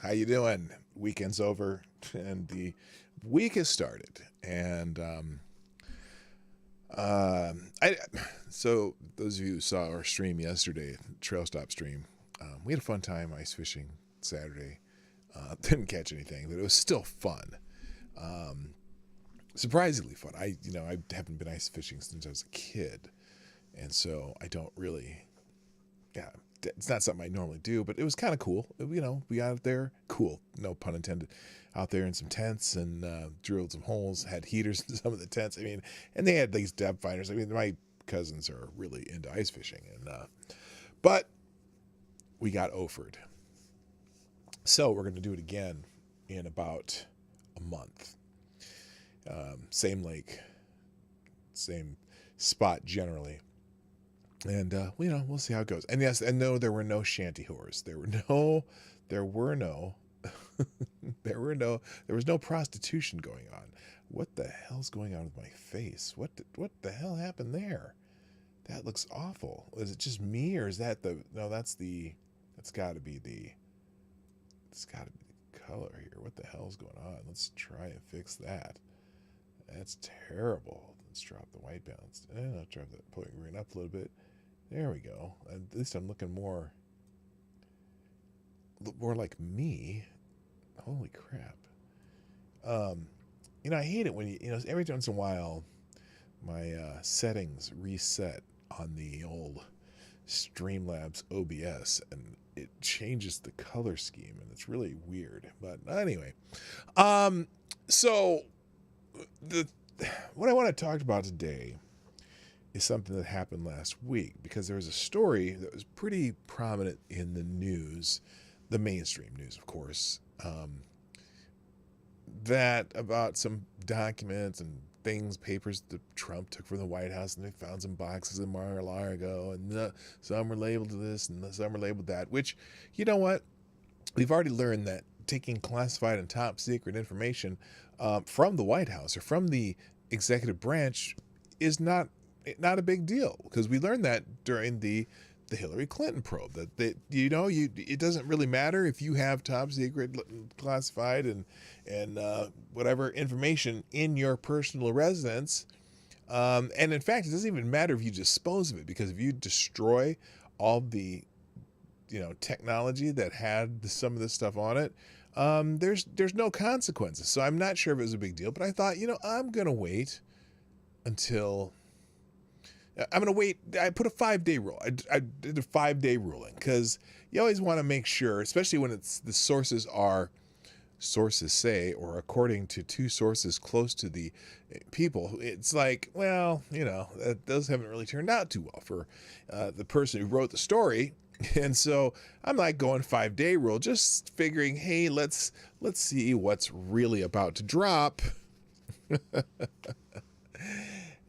How you doing? Weekend's over and the week has started. And I so those of you who saw our stream yesterday, Trail Stop stream, we had a fun time ice fishing Saturday. Didn't catch anything, but it was still fun. Surprisingly fun. I haven't been ice fishing since I was a kid, and so I don't really. Yeah, it's not something I normally do, but it was kind of cool. We got out there, cool, no pun intended, out there in some tents and drilled some holes, had heaters in some of the tents. I mean, and they had these depth finders. I mean, my cousins are really into ice fishing, and but we got offered. So we're going to do it again in about a month. Same lake, same spot generally. And, we'll see how it goes. And yes, and no, there were no shanty whores. There was no prostitution going on. What the hell's going on with my face? What the hell happened there? That looks awful. Is it just me, or is that that's gotta be the color here. What the hell's going on? Let's try and fix that. That's terrible. Let's drop the white balance. And I'll drop the point green up a little bit. There we go. At least I'm looking more like me. Holy crap. I hate it when every once in a while my settings reset on the old Streamlabs OBS and it changes the color scheme and it's really weird. But anyway, so what I want to talk about today is something that happened last week, because there was a story that was pretty prominent in the news, the mainstream news, of course, that about some documents and papers that Trump took from the White House, and they found some boxes in Mar-a-largo, and some were labeled this and some were labeled that, which, you know what? We've already learned that taking classified and top secret information from the White House or from the executive branch is not a big deal, because we learned that during the Hillary Clinton probe, that it doesn't really matter if you have top secret, classified, and whatever information in your personal residence, and in fact, it doesn't even matter if you dispose of it, because if you destroy all the technology that had some of this stuff on it, there's no consequences. So I'm not sure if it was a big deal, but I thought, I'm gonna wait until. I'm going to wait. I put a 5-day rule. I did a 5-day ruling, because you always want to make sure, especially when the sources say, or according to two sources close to the people, it's like, well, those haven't really turned out too well for the person who wrote the story. And so I'm not going 5-day rule, just figuring, hey, let's see what's really about to drop.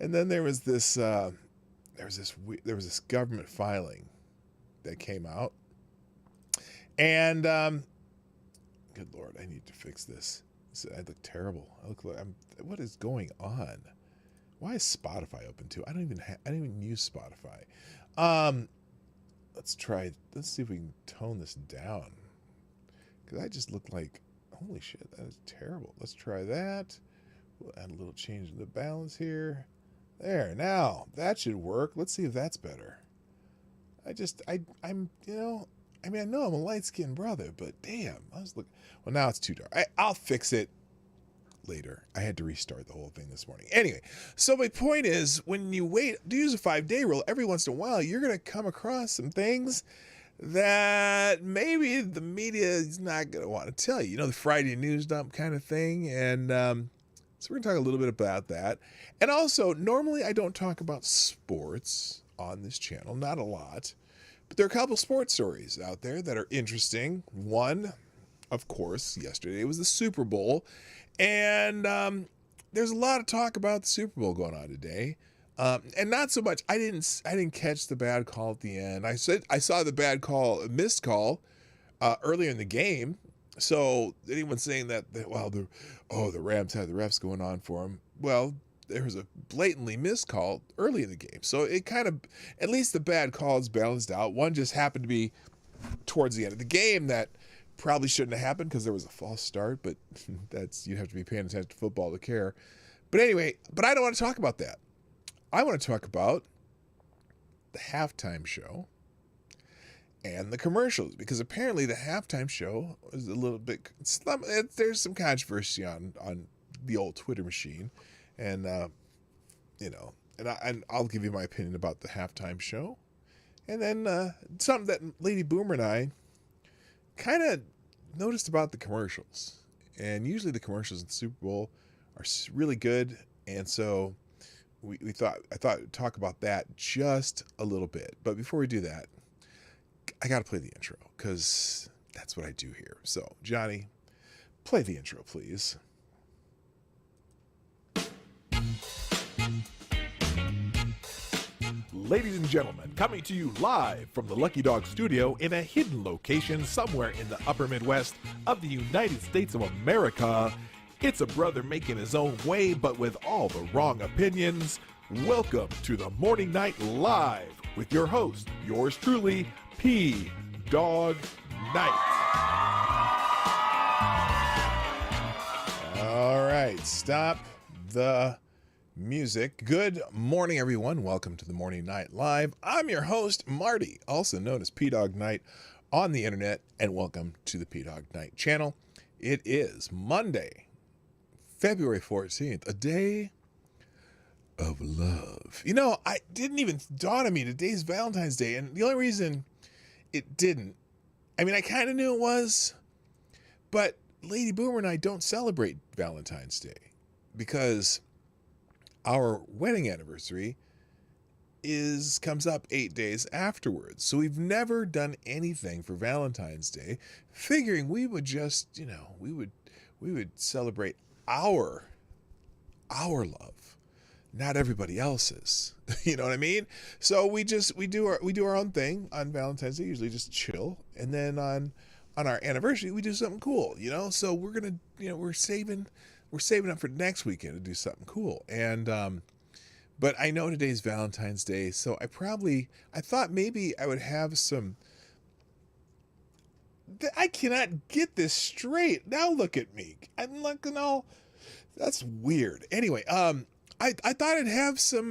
And then there was this government filing that came out, and good Lord, I need to fix this. I look terrible. What is going on? Why is Spotify open too? I don't even use Spotify. Let's see if we can tone this down, because I just look like, holy shit, that is terrible. Let's try that. We'll add a little change in the balance here. There, now that should work. Let's see if that's better. I know I'm a light-skinned brother, but damn, well, now it's too dark. I'll fix it later. I had to restart the whole thing this morning. Anyway, so my point is, when you wait to use a 5-day rule, every once in a while, you're going to come across some things that maybe the media is not going to want to tell you. The Friday news dump kind of thing. And so we're going to talk a little bit about that. And also, normally I don't talk about sports on this channel, not a lot, but there are a couple sports stories out there that are interesting. One, of course, yesterday was the Super Bowl, and there's a lot of talk about the Super Bowl going on today, and not so much. I didn't catch the bad call at the end. I saw the missed call earlier in the game. So anyone saying that the Rams had the refs going on for them, well, there was a blatantly missed call early in the game. So it kind of, at least the bad calls balanced out. One just happened to be towards the end of the game that Probably shouldn't have happened because there was a false start, but you'd have to be paying attention to football to care. But anyway, I don't want to talk about that. I want to talk about the halftime show and the commercials, because apparently the halftime show is a little bit, there's some controversy on the old Twitter machine, and and I'll give you my opinion about the halftime show, and then something that Lady Boomer and I kind of noticed about the commercials. And usually the commercials in the Super Bowl are really good, and so I thought we'd talk about that just a little bit. But before we do that, I got to play the intro, because that's what I do here. So, Johnny, play the intro, please. Ladies and gentlemen, coming to you live from the Lucky Dog studio in a hidden location somewhere in the upper Midwest of the United States of America, it's a brother making his own way, but with all the wrong opinions. Welcome to the Morning Night Live with your host, yours truly, PDawg Knight. All right, stop the music. Good morning, everyone. Welcome to the Morning Night Live. I'm your host, Marty, also known as PDawgKnight on the internet, and welcome to the Dawg Knight Channel. It is Monday, February 14th, a day of love. You know, I didn't even dawn on me today's Valentine's Day, and the only reason it didn't, I mean, I kind of knew it was, but Lady Boomer and I don't celebrate Valentine's Day because our wedding anniversary comes up 8 days afterwards. So we've never done anything for Valentine's Day, figuring we would just, we would celebrate our love, not everybody else's. You know what I mean? So we do our own thing on Valentine's Day, usually just chill, and then on our anniversary we do something cool, So we're gonna, we're saving up for next weekend to do something cool. And but I know today's Valentine's Day, so I thought maybe I would have some. I cannot get this straight. Now look at me. I'm looking all. That's weird. Anyway, I thought I'd have some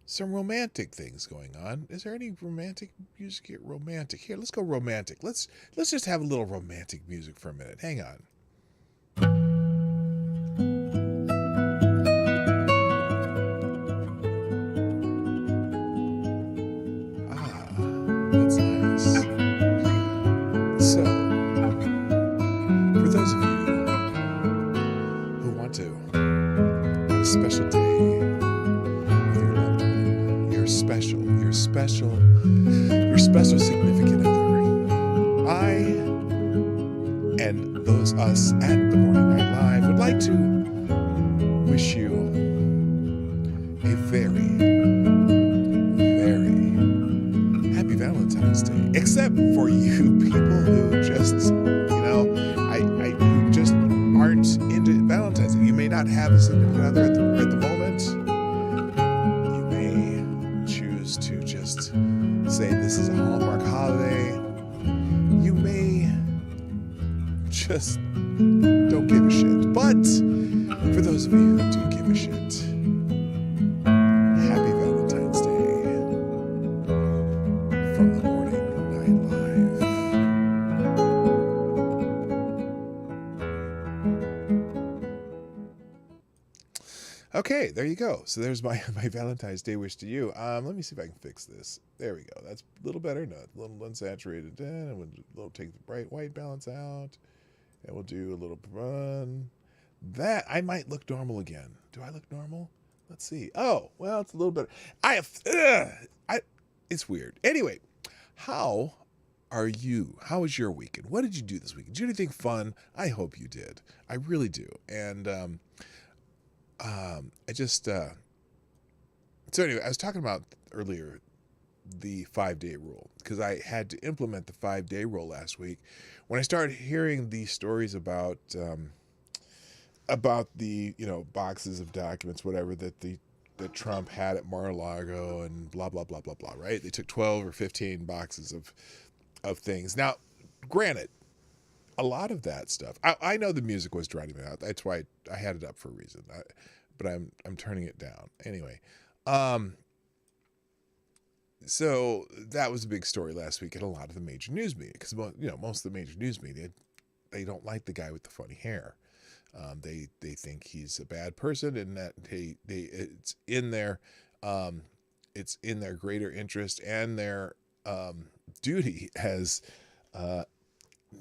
some romantic things going on. Is there any romantic music here? Romantic. Here, let's go romantic. Let's just have a little romantic music for a minute. Hang on. That's nice. So, for those of you who want to have a special day with your loved one, your special significant other, I and us at the Morning Night Live would like to wish you a very, very happy Valentine's Day. Except for you people who just, who just aren't into Valentine's Day. You may not have a significant other at the moment. You may choose to just say this is a Hallmark holiday. You may just don't give a shit. But for those of you who do give a shit, happy Valentine's Day from the Morning Night Live. Okay, there you go. So there's my Valentine's Day wish to you. Let me see if I can fix this. There we go. That's a little better. No, a little unsaturated. And we'll take the bright white balance out. And we'll do a little run. That, I might look normal again. Do I look normal? Let's see. Oh, well, it's a little better. It's weird. Anyway, how are you? How was your weekend? What did you do this weekend? Did you do anything fun? I hope you did. I really do. And so anyway, I was talking about earlier the 5-day rule, because I had to implement the 5-day rule last week when I started hearing these stories about the boxes of documents, whatever, that Trump had at Mar-a-largo and blah blah blah blah blah. Right? They took 12 or 15 boxes of things. Now, granted, a lot of that stuff, I know the music was driving me out. That's why I had it up for a reason. But I'm turning it down anyway. So that was a big story last week at a lot of the major news media, because most of the major news media, they don't like the guy with the funny hair. They think he's a bad person, and that it's in their greater interest and their duty as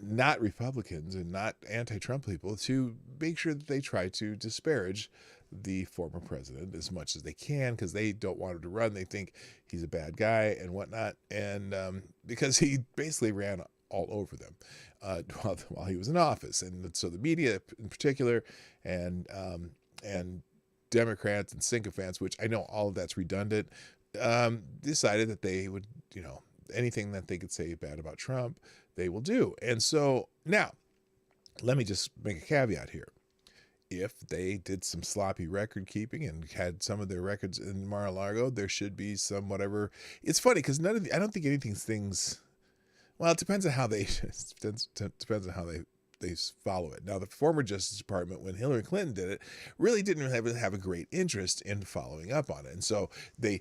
not Republicans and not anti-Trump people to make sure that they try to disparage the former president as much as they can, because they don't want him to run. They think he's a bad guy and whatnot, and because he basically ran all over them while he was in office. And so the media in particular, and Democrats and sycophants, which I know all of that's redundant, decided that they would, anything that they could say bad about Trump, they will do. And so now, let me just make a caveat here. If they did some sloppy record keeping and had some of their records in Mar-a-Largo, there should be some whatever. It's funny because I don't think anything's. Well, it depends on how they depends on how they follow it. Now, the former Justice Department, when Hillary Clinton did it, really didn't have a great interest in following up on it, and so they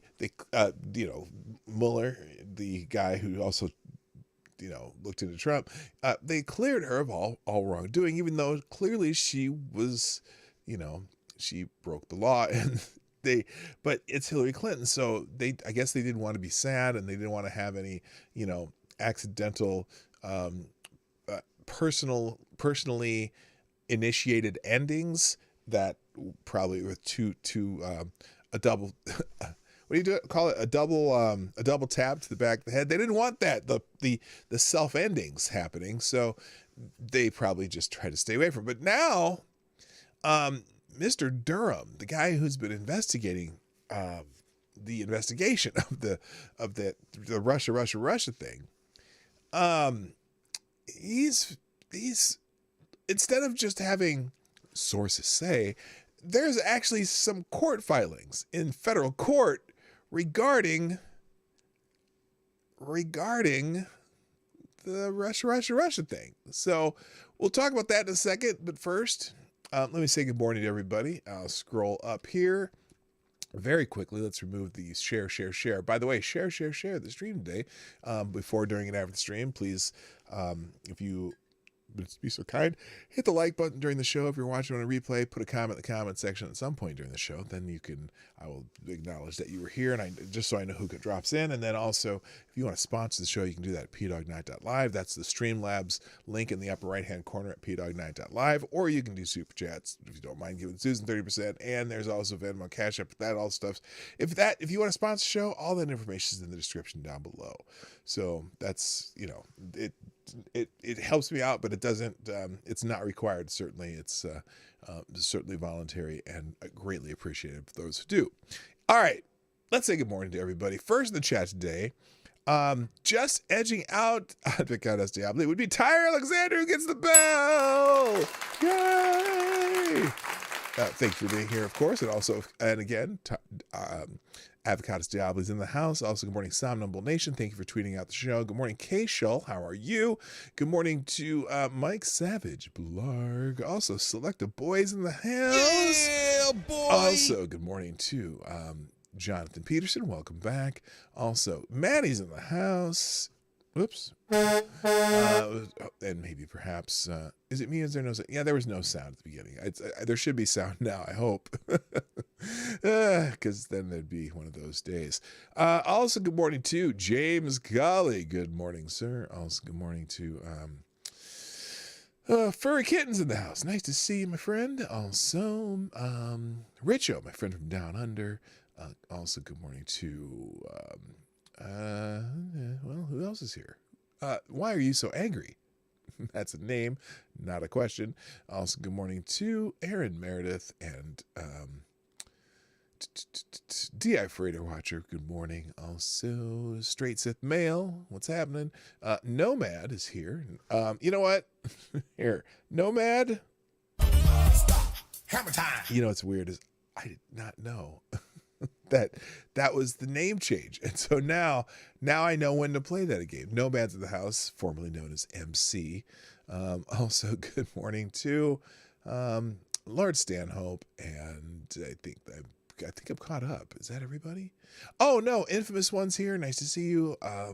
Mueller, the guy who also looked into Trump, they cleared her of all wrongdoing, even though clearly she was, she broke the law, and but it's Hillary Clinton, so I guess they didn't want to be sad, and they didn't want to have any, accidental, personally initiated endings that probably were a double. What do you call it? A double tap to the back of the head. They didn't want that, the self endings happening, so they probably just tried to stay away from it. But now, Mr. Durham, the guy who's been investigating the investigation of the Russia thing, he's instead of just having sources say, there's actually some court filings in federal court regarding the Russia thing. So we'll talk about that in a second. But first, let me say good morning to everybody. I'll scroll up here very quickly. Let's remove the share. By the way, share the stream today. Before, during, and after the stream, please, if you would be so kind, hit the like button during the show. If you're watching on a replay, put a comment in the comment section at some point during the show. Then I will acknowledge that you were here, and just so I know who drops in. And then also, if you want to sponsor the show, you can do that at PDawgKnight.live. That's the Streamlabs link in the upper right-hand corner at PDawgKnight.live. Or you can do SuperChats if you don't mind giving Susan 30%. And there's also Venmo, Cashapp, that all stuff. If you want to sponsor the show, all that information is in the description down below. So that's, it helps me out, but it doesn't, it's not required. Certainly it's certainly voluntary, and greatly appreciated for those who do. All right, let's say good morning to everybody. First in the chat today, just edging out Advocatus Diablo would be Tyre Alexander, who gets the bell. Yay! Thank you for being here, of course, and again, Avocatus Diablo is in the house. Also, good morning, Somnambul Nation. Thank you for tweeting out the show. Good morning, K Shull. How are you? Good morning to Mike Savage Blarg. Also, Selective Boys in the house. Yeah, boy. Also, good morning to Jonathan Peterson. Welcome back. Also, Maddie's in the house. Whoops. And maybe perhaps, is it me? Is there no sound? Yeah, there was no sound at the beginning. There should be sound now, I hope. Because then there'd be one of those days. Also, good morning to James Golly. Good morning, sir. Also, good morning to Furry Kittens in the house. Nice to see you, my friend. Also, Richo, my friend from Down Under. Also, good morning to... well, who else is here? Why are you so angry? That's a name, not a question. Also, good morning to Aaron Meredith and D.I. Freighter Watcher. Good morning. Also, Straight Sith Male. What's happening? Nomad is here. You know what? Here, Nomad. Stop. Hammer time. You know what's weird is I did not know that was the name change. And so now I know when to play that game. No Man's in the House, formerly known as MC. Also, good morning to Lord Stanhope, and I think I'm caught up. Is that everybody? Oh no, Infamous One's here. Nice to see you. I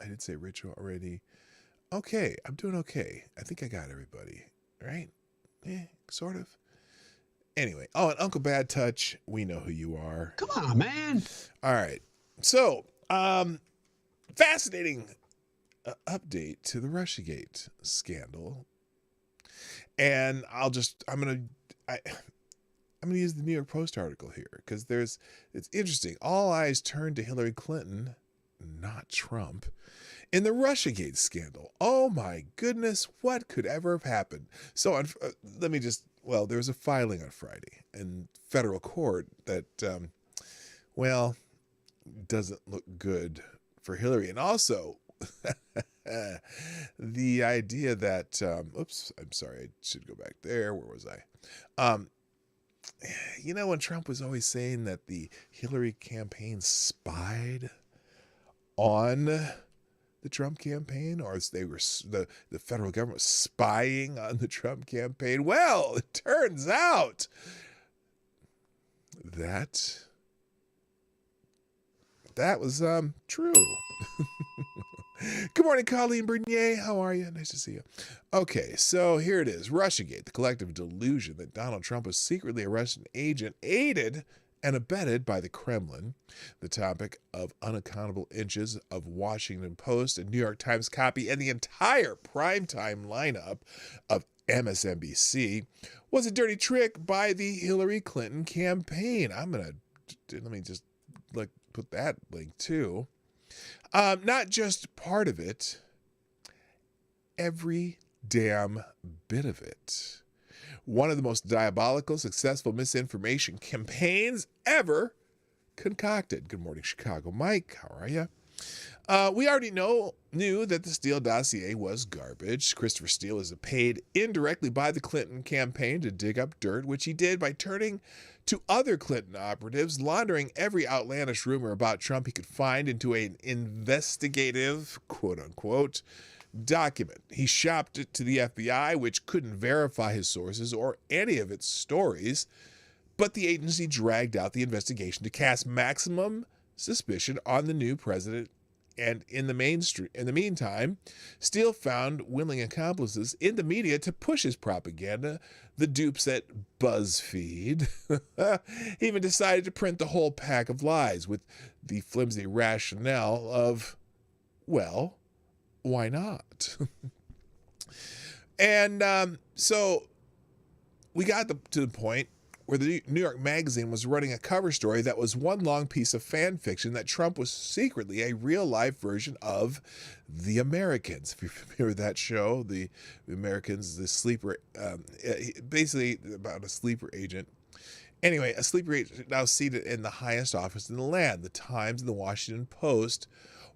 did say Rich already. Okay, I'm doing okay. I think I got everybody, right? Sort of. Anyway, and Uncle Bad Touch, we know who you are. Come on, man. All right. So, fascinating update to the Russiagate scandal. And I'm going to use the New York Post article here because it's interesting. All eyes turn to Hillary Clinton, not Trump, in the Russiagate scandal. Oh my goodness, what could ever have happened? So there was a filing on Friday in federal court that, doesn't look good for Hillary. And also, the idea that, I'm sorry, I should go back there. Where was I? When Trump was always saying that the Hillary campaign spied on the Trump campaign, or they were the federal government was spying on the Trump campaign. Well, it turns out that was true. Good morning, Colleen Bernier. How are you? Nice to see you. Okay, so here it is. Russiagate, the collective delusion that Donald Trump was secretly a Russian agent, aided and abetted by the Kremlin, the topic of unaccountable inches of Washington Post and New York Times copy, and the entire primetime lineup of MSNBC, was a dirty trick by the Hillary Clinton campaign. Let me just put that link too. Not just part of it, every damn bit of it. One of the most diabolical, successful misinformation campaigns ever concocted. Good morning, Chicago. Mike, how are you? We already knew that the Steele dossier was garbage. Christopher Steele is paid indirectly by the Clinton campaign to dig up dirt, which he did by turning to other Clinton operatives, laundering every outlandish rumor about Trump he could find into an investigative, quote-unquote, document. He shopped it to the FBI, which couldn't verify his sources or any of its stories, but the agency dragged out the investigation to cast maximum suspicion on the new president. And in the meantime, Steele found willing accomplices in the media to push his propaganda. The dupes at BuzzFeed he even decided to print the whole pack of lies with the flimsy rationale of, well, why not? And so we got to the point where the New York Magazine was running a cover story that was one long piece of fan fiction that Trump was secretly a real-life version of The Americans. If you're familiar with that show, The Americans, the sleeper, basically about a sleeper agent. Anyway, a sleeper agent now seated in the highest office in the land. The Times and the Washington Post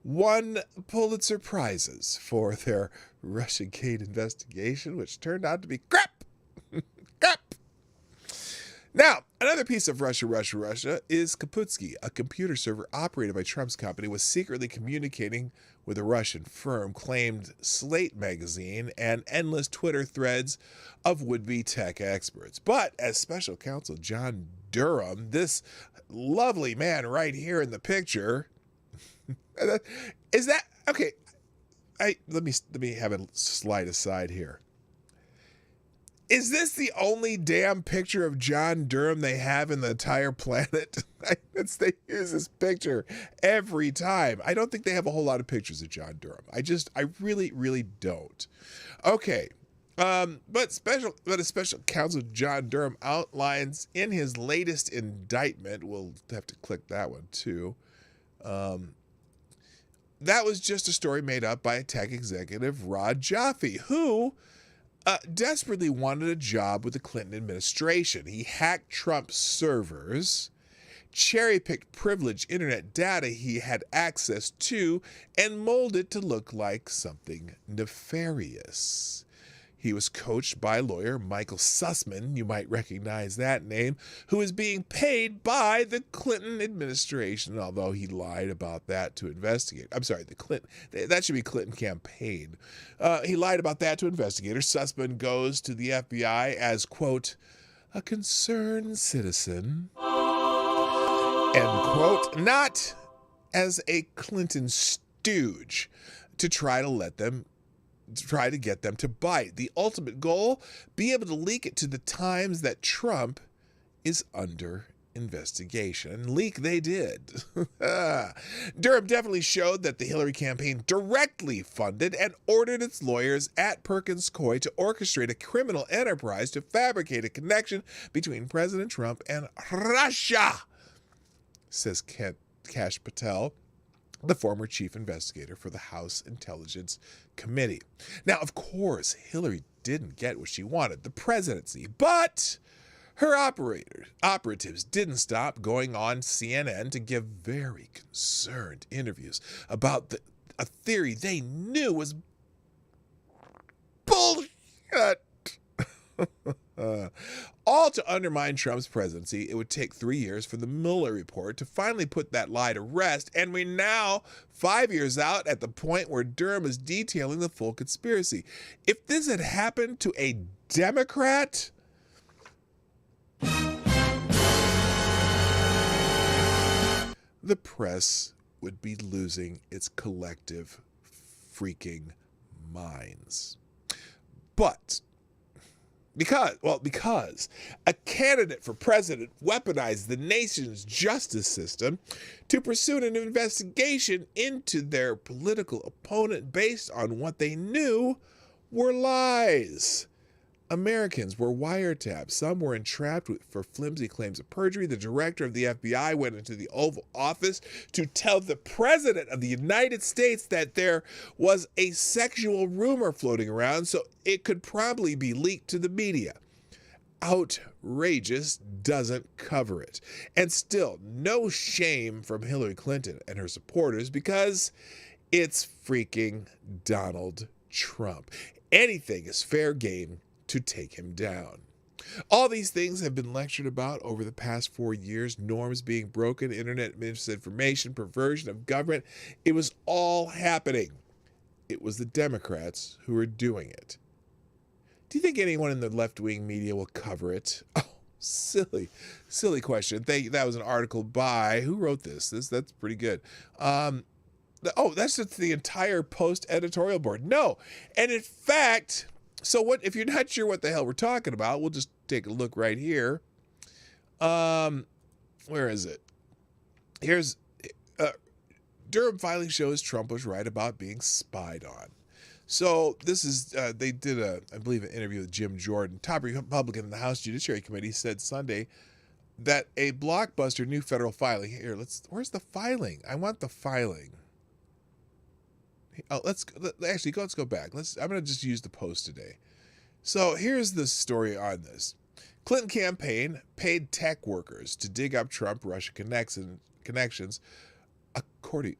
won Pulitzer Prizes for their Russiagate investigation, which turned out to be crap. Crap. Now, another piece of Russia is Kaputsky, a computer server operated by Trump's company, was secretly communicating with a Russian firm, claimed Slate magazine, and endless Twitter threads of would-be tech experts. But as special counsel John Durham, this lovely man right here in the picture, is that okay? Let me have a slide aside here. Is this the only damn picture of John Durham they have in the entire planet? They use this picture every time. I don't think they have a whole lot of pictures of John Durham. I really, really don't. Okay. But a special counsel John Durham outlines in his latest indictment. We'll have to click that one too. That was just a story made up by a tech executive, Rod Jaffe, who desperately wanted a job with the Clinton administration. He hacked Trump's servers, cherry-picked privileged internet data he had access to, and molded it to look like something nefarious. He was coached by lawyer Michael Sussman, you might recognize that name, who is being paid by the Clinton administration, although he lied about that to investigate. I'm sorry, that should be Clinton campaign. He lied about that to investigators. Sussman goes to the FBI as, quote, a concerned citizen, end quote, not as a Clinton stooge to try to get them to bite. The ultimate goal, be able to leak it to the Times that Trump is under investigation. And leak they did. Durham definitely showed that the Hillary campaign directly funded and ordered its lawyers at Perkins Coie to orchestrate a criminal enterprise to fabricate a connection between President Trump and Russia, says Kash Patel, the former chief investigator for the House Intelligence Committee. Now, of course, Hillary didn't get what she wanted, the presidency, but her operatives didn't stop going on CNN to give very concerned interviews about a theory they knew was bullshit. All to undermine Trump's presidency. It would take 3 years for the Mueller report to finally put that lie to rest, and we're now 5 years out at the point where Durham is detailing the full conspiracy. If this had happened to a Democrat, the press would be losing its collective freaking minds. But because a candidate for president weaponized the nation's justice system to pursue an investigation into their political opponent based on what they knew were lies. Americans were wiretapped. Some were entrapped for flimsy claims of perjury. The director of the FBI went into the Oval Office to tell the president of the United States that there was a sexual rumor floating around, so it could probably be leaked to the media. Outrageous doesn't cover it. And still, no shame from Hillary Clinton and her supporters because it's freaking Donald Trump. Anything is fair game to take him down. All these things have been lectured about over the past 4 years, norms being broken, internet misinformation, perversion of government. It was all happening. It was the Democrats who were doing it. Do you think anyone in the left-wing media will cover it? Oh, silly question. That was an article by, who wrote this? That's pretty good. That's just the entire Post editorial board. No. And in fact, so what if you're not sure what the hell we're talking about, we'll just take a look right here. Where is it? Here's Durham filing shows Trump was right about being spied on. So this is, they did I believe, an interview with Jim Jordan, top Republican in the House Judiciary Committee, said Sunday that a blockbuster new federal filing, where's the filing? I want the filing. Oh, let's go back. I'm going to just use the Post today. So here's the story on this. Clinton campaign paid tech workers to dig up Trump-Russia connections.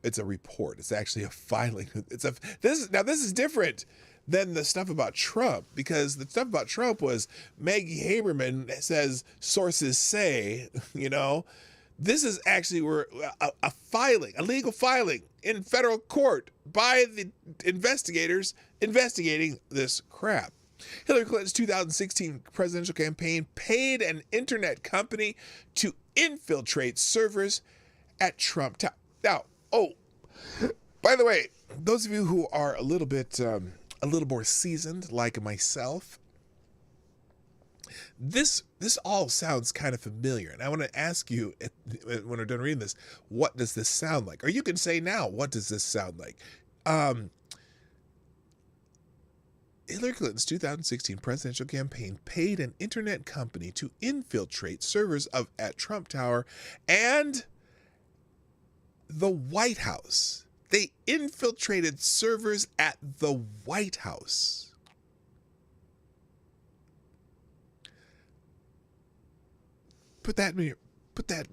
It's a report. It's actually a filing. This is different than the stuff about Trump, because the stuff about Trump was Maggie Haberman says sources say, This is actually a filing, a legal filing in federal court by the investigators investigating this crap. Hillary Clinton's 2016 presidential campaign paid an internet company to infiltrate servers at Trump Tower. Now, by the way, those of you who are a little more seasoned, like myself, this all sounds kind of familiar, and I want to ask you, when we're done reading this, what does this sound like? Or you can say now, what does this sound like? Hillary Clinton's 2016 presidential campaign paid an internet company to infiltrate servers at Trump Tower and the White House. They infiltrated servers at the White House. Put that in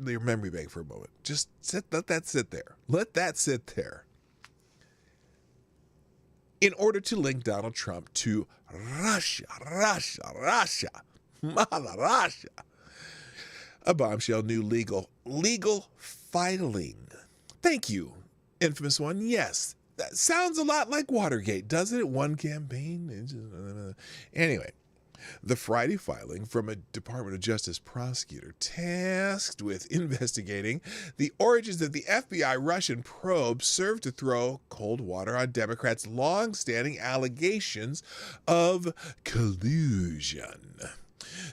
your memory bank for a moment. Just let that sit there. Let that sit there. in order to link Donald Trump to Russia. Mother Russia. A bombshell new legal filing. Thank you, infamous one. Yes, that sounds a lot like Watergate, doesn't it? One campaign. Anyway, the Friday filing from a Department of Justice prosecutor tasked with investigating the origins of the FBI Russian probe served to throw cold water on Democrats' long-standing allegations of collusion.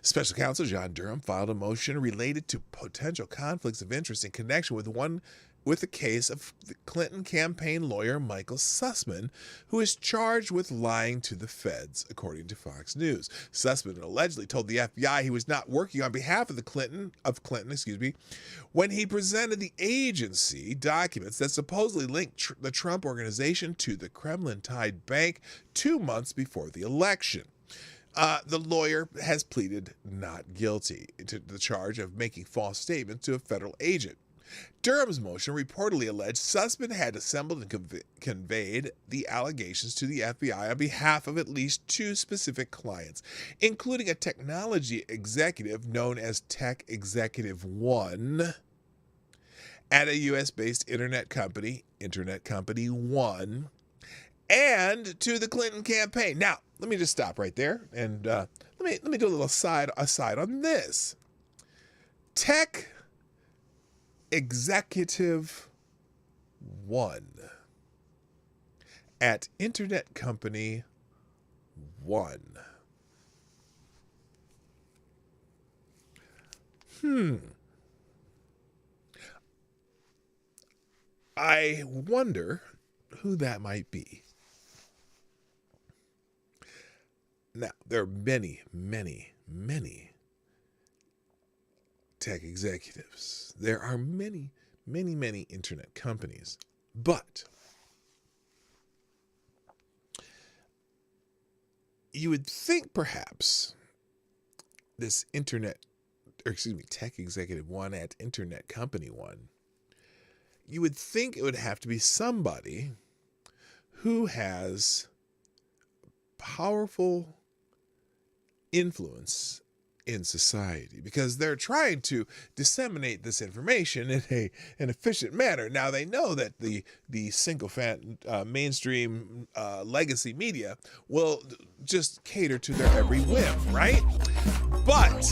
Special counsel John Durham filed a motion related to potential conflicts of interest in connection with the case of the Clinton campaign lawyer Michael Sussman, who is charged with lying to the feds, according to Fox News. Sussman allegedly told the FBI he was not working on behalf of Clinton, when he presented the agency documents that supposedly linked the Trump organization to the Kremlin-tied bank 2 months before the election. The lawyer has pleaded not guilty to the charge of making false statements to a federal agent. Durham's motion reportedly alleged Sussman had assembled and conveyed the allegations to the FBI on behalf of at least 2 specific clients, including a technology executive known as Tech Executive One at a U.S.-based internet company One, and to the Clinton campaign. Now, let me just stop right there and let me do a little aside on this. Tech Executive One at Internet Company One. I wonder who that might be. Now, there are many, many, many tech executives. There are many, many, many internet companies. But you would think perhaps this Tech Executive One at Internet Company One, you would think it would have to be somebody who has powerful influence in society, because they're trying to disseminate this information in an efficient manner. Now, they know that the sycophant mainstream legacy media will just cater to their every whim, right? But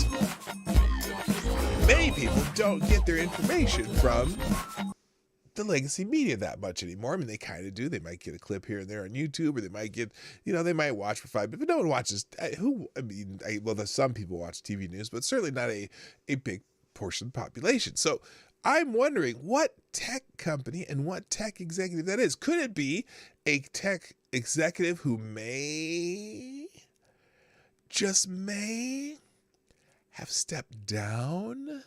many people don't get their information from the legacy media that much anymore. I mean, they kind of do. They might get a clip here and there on YouTube, or they might get, they might watch for 5 minutes, but no one watches. There's some people watch TV news, but certainly not a big portion of the population. So I'm wondering what tech company and what tech executive that is. Could it be a tech executive who just may have stepped down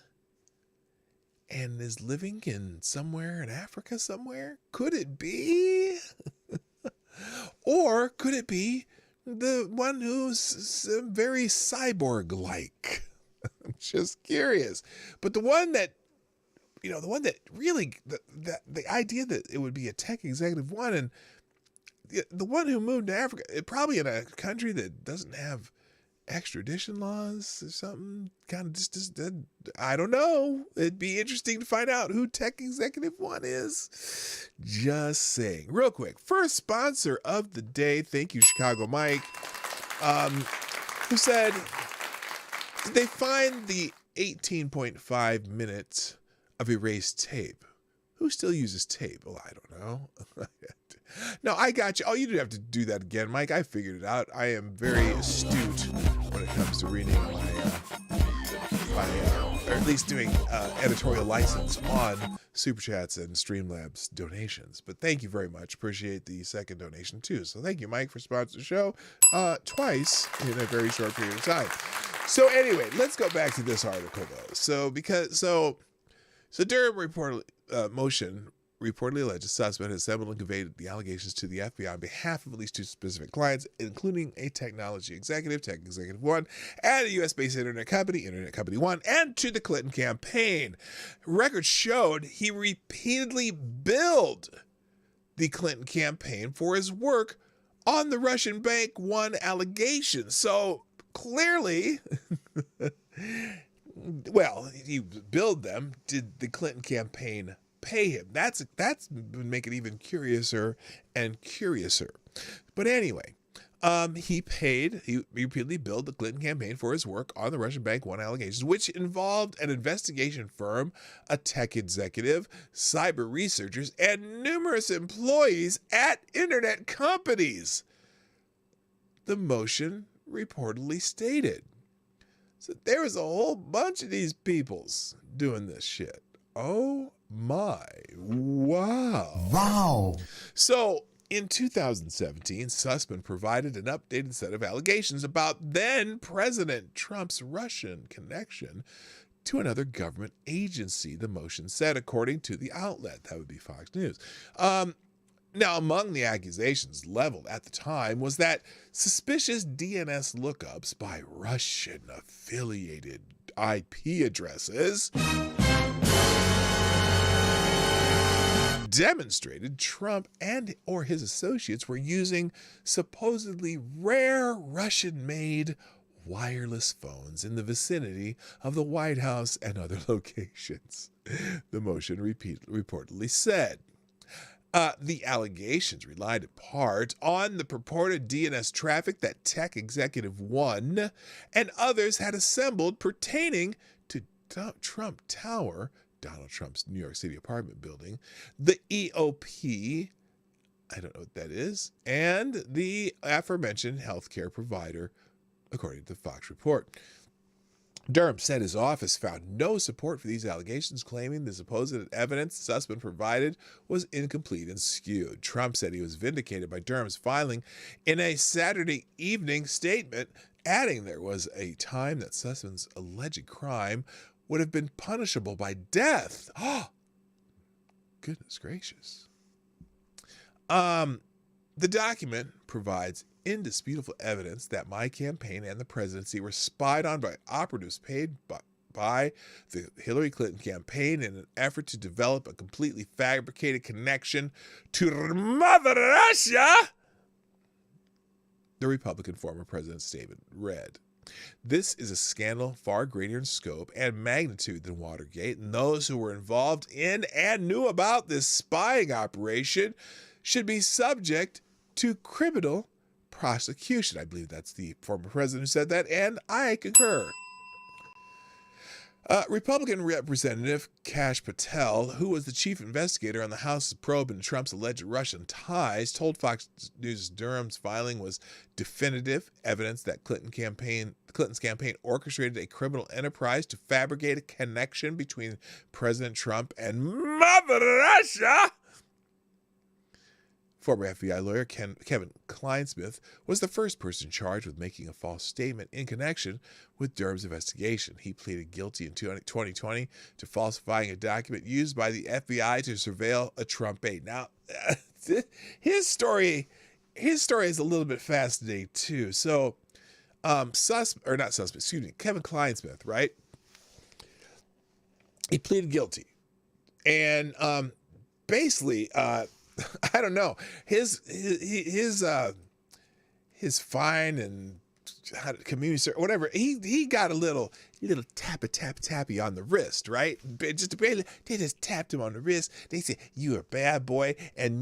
and is living somewhere in Africa somewhere? Could it be? Or could it be the one who's very cyborg-like? I'm just curious. But the one that really, the idea that it would be a tech executive one, and the one who moved to Africa, probably in a country that doesn't have extradition laws or something, kind of just I don't know. It'd be interesting to find out who Tech Executive One is. Just saying. Real quick, first sponsor of the day. Thank you, Chicago Mike, who said, did they find the 18.5 minutes of erased tape? Who still uses tape? Well, I don't know. No, I got you. Oh, you didn't have to do that again, Mike. I figured it out. I am very astute when it comes to reading or at least doing editorial license on SuperChats and Streamlabs donations. But thank you very much. Appreciate the second donation too. So thank you, Mike, for sponsoring the show twice in a very short period of time. So anyway, let's go back to this article though. So Durham motion reportedly alleges Sussman has assembled and conveyed the allegations to the FBI on behalf of at least 2 specific clients, including a technology executive, Tech Executive One, and a U.S.-based Internet Company One, and to the Clinton campaign. Records showed he repeatedly billed the Clinton campaign for his work on the Russian Bank One allegation. So clearly, well, he billed them. Did the Clinton campaign pay him? That's been making it even curiouser and curiouser. But anyway, he repeatedly billed the Clinton campaign for his work on the Russian Bank One allegations, which involved an investigation firm, a tech executive, cyber researchers, and numerous employees at internet companies. The motion reportedly stated. So there was a whole bunch of these peoples doing this shit. Oh my. Wow. Wow. So in 2017, Sussman provided an updated set of allegations about then President Trump's Russian connection to another government agency, the motion said, according to the outlet. That would be Fox News. Now, among the accusations leveled at the time was that suspicious DNS lookups by Russian-affiliated IP addresses demonstrated Trump and or his associates were using supposedly rare Russian-made wireless phones in the vicinity of the White House and other locations, the motion reportedly said. The allegations relied in part on the purported DNS traffic that tech executive One and others had assembled pertaining to Trump Tower, Donald Trump's New York City apartment building, the EOP, I don't know what that is, and the aforementioned healthcare provider, according to the Fox report. Durham said his office found no support for these allegations, claiming the supposed evidence Sussman provided was incomplete and skewed. Trump said he was vindicated by Durham's filing in a Saturday evening statement, adding there was a time that Sussman's alleged crime would have been punishable by death. Oh, goodness gracious. The document provides indisputable evidence that my campaign and the presidency were spied on by operatives paid by the Hillary Clinton campaign in an effort to develop a completely fabricated connection to Mother Russia, the Republican former president's statement read. This is a scandal far greater in scope and magnitude than Watergate, and those who were involved in and knew about this spying operation should be subject to criminal prosecution. I believe that's the former president who said that, and I concur. Republican Representative Kash Patel, who was the chief investigator on the House's probe into Trump's alleged Russian ties, told Fox News Durham's filing was definitive evidence that Clinton's campaign orchestrated a criminal enterprise to fabricate a connection between President Trump and Mother Russia. Former FBI lawyer Kevin Kleinsmith was the first person charged with making a false statement in connection with Durham's investigation. He pleaded guilty in 2020 to falsifying a document used by the FBI to surveil a Trump aide. Now, his story is a little bit fascinating too. So, Kevin Kleinsmith, right? He pleaded guilty, and basically, I don't know, his fine and community service, whatever. He got a little tappy on the wrist, right? They just tapped him on the wrist. They said, "You're a bad boy, and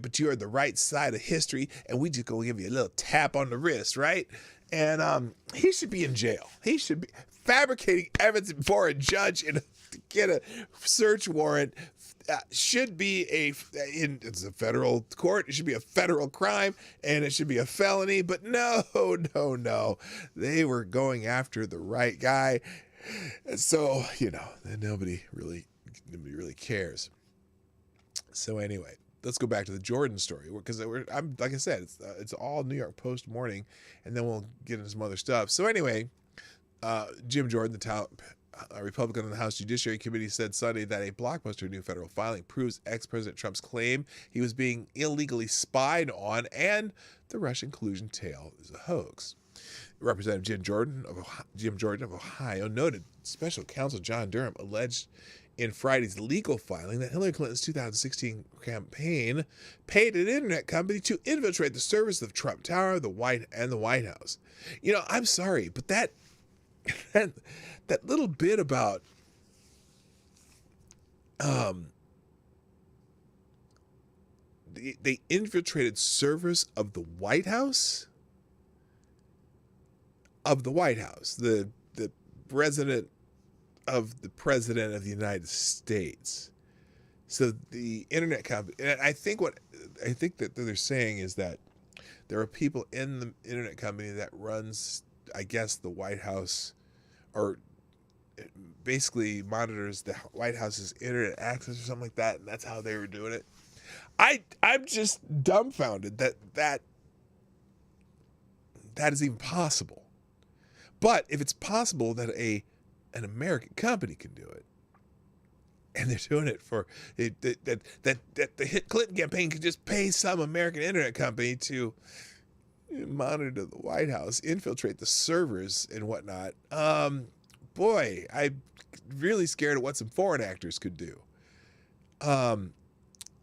but you're the right side of history, and we just gonna give you a little tap on the wrist, right?" And he should be in jail. He should be fabricating evidence before a judge and get a search warrant. Should be it's a federal court. It should be a federal crime, and it should be a felony. But no. They were going after the right guy. So, nobody really cares. So anyway, let's go back to the Jordan story, because I'm like I said, it's all New York Post morning, and then we'll get into some other stuff. So anyway, Jim Jordan, a Republican on the House Judiciary Committee, said Sunday that a blockbuster new federal filing proves ex-President Trump's claim he was being illegally spied on and the Russian collusion tale is a hoax. Representative Jim Jordan of Ohio noted special counsel John Durham alleged in Friday's legal filing that Hillary Clinton's 2016 campaign paid an internet company to infiltrate the servers of Trump Tower, the White House. You know, I'm sorry, but that little bit about they infiltrated servers of the White House. The resident of the President of the United States. So the internet company, and I think that they're saying is that there are people in the internet company that runs, I guess, the White House, or basically monitors the White House's internet access or something like that, and that's how they were doing it. I'm just dumbfounded that is even possible. But if it's possible that an American company can do it, and they're doing it for that the Clinton campaign could just pay some American internet company to monitor the White House, infiltrate the servers and whatnot. Boy, I'm really scared of what some foreign actors could do.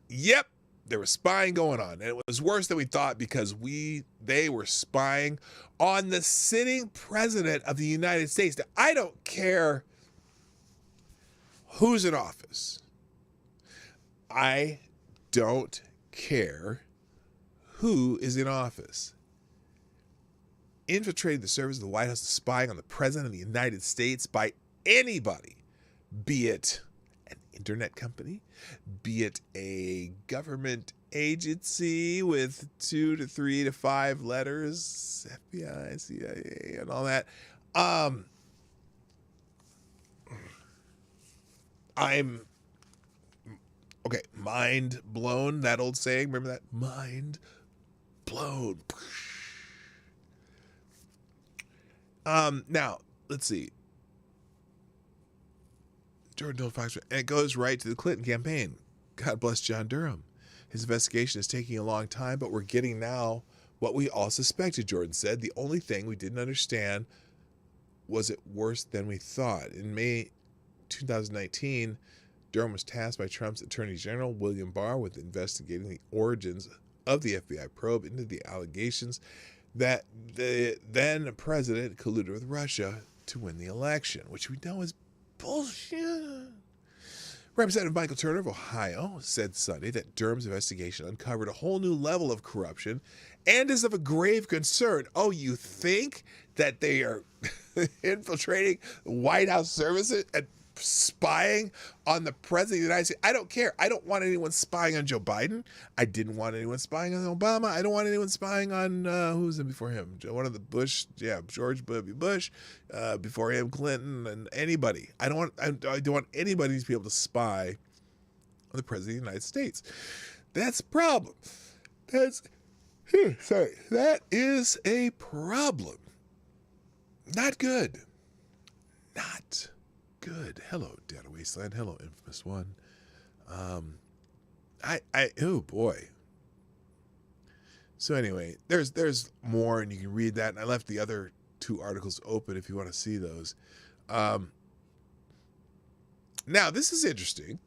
Yep, there was spying going on, and it was worse than we thought because they were spying on the sitting president of the United States. Now, I don't care who's in office. I don't care who is in office. Infiltrating the servers of the White House, spying on the president of the United States by anybody, be it an internet company, be it a government agency with 2 to 3 to 5 letters, FBI, CIA, and all that. I'm okay. Mind blown. That old saying. Remember that? Mind blown. Now let's see. Jordan told Fox, and it goes right to the Clinton campaign. God bless John Durham. His investigation is taking a long time, but we're getting now what we all suspected, Jordan said. The only thing we didn't understand was it worse than we thought. In May 2019, Durham was tasked by Trump's Attorney General, William Barr, with investigating the origins of the FBI probe into the allegations that the then president colluded with Russia to win the election, which we know is bullshit. Representative Michael Turner of Ohio said Sunday that Durham's investigation uncovered a whole new level of corruption and is of a grave concern. Oh, you think that they are infiltrating White House services and spying on the president of the United States? I don't care. I don't want anyone spying on Joe Biden. I didn't want anyone spying on Obama. I don't want anyone spying on who was in before him? One of the Bush, George W. Bush, before him, Clinton, and anybody. I don't want anybody to be able to spy on the president of the United States. That's a problem. That is a problem. Not good. Not good. Hello, Data Wasteland. Hello, Infamous One. Oh boy. So anyway, there's more, and you can read that. And I left the other 2 articles open if you want to see those. Now this is interesting.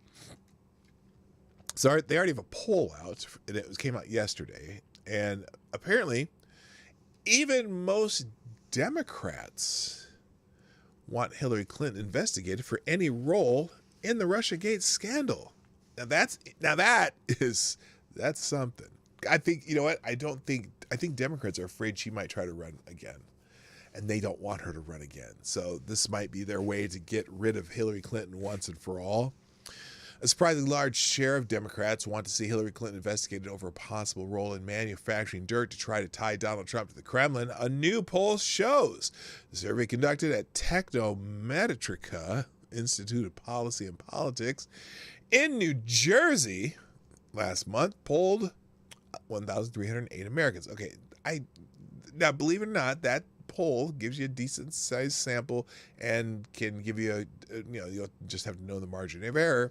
So they already have a poll out, and it came out yesterday, and apparently, even most Democrats want Hillary Clinton investigated for any role in the Russiagate scandal. That's something. I think, you know what? I think Democrats are afraid she might try to run again, and they don't want her to run again. So this might be their way to get rid of Hillary Clinton once and for all. A surprisingly large share of Democrats want to see Hillary Clinton investigated over a possible role in manufacturing dirt to try to tie Donald Trump to the Kremlin, a new poll shows. The survey conducted at Technometrica Institute of Policy and Politics in New Jersey last month polled 1,308 Americans. Okay, now believe it or not, that poll gives you a decent sized sample and can give you you'll just have to know the margin of error.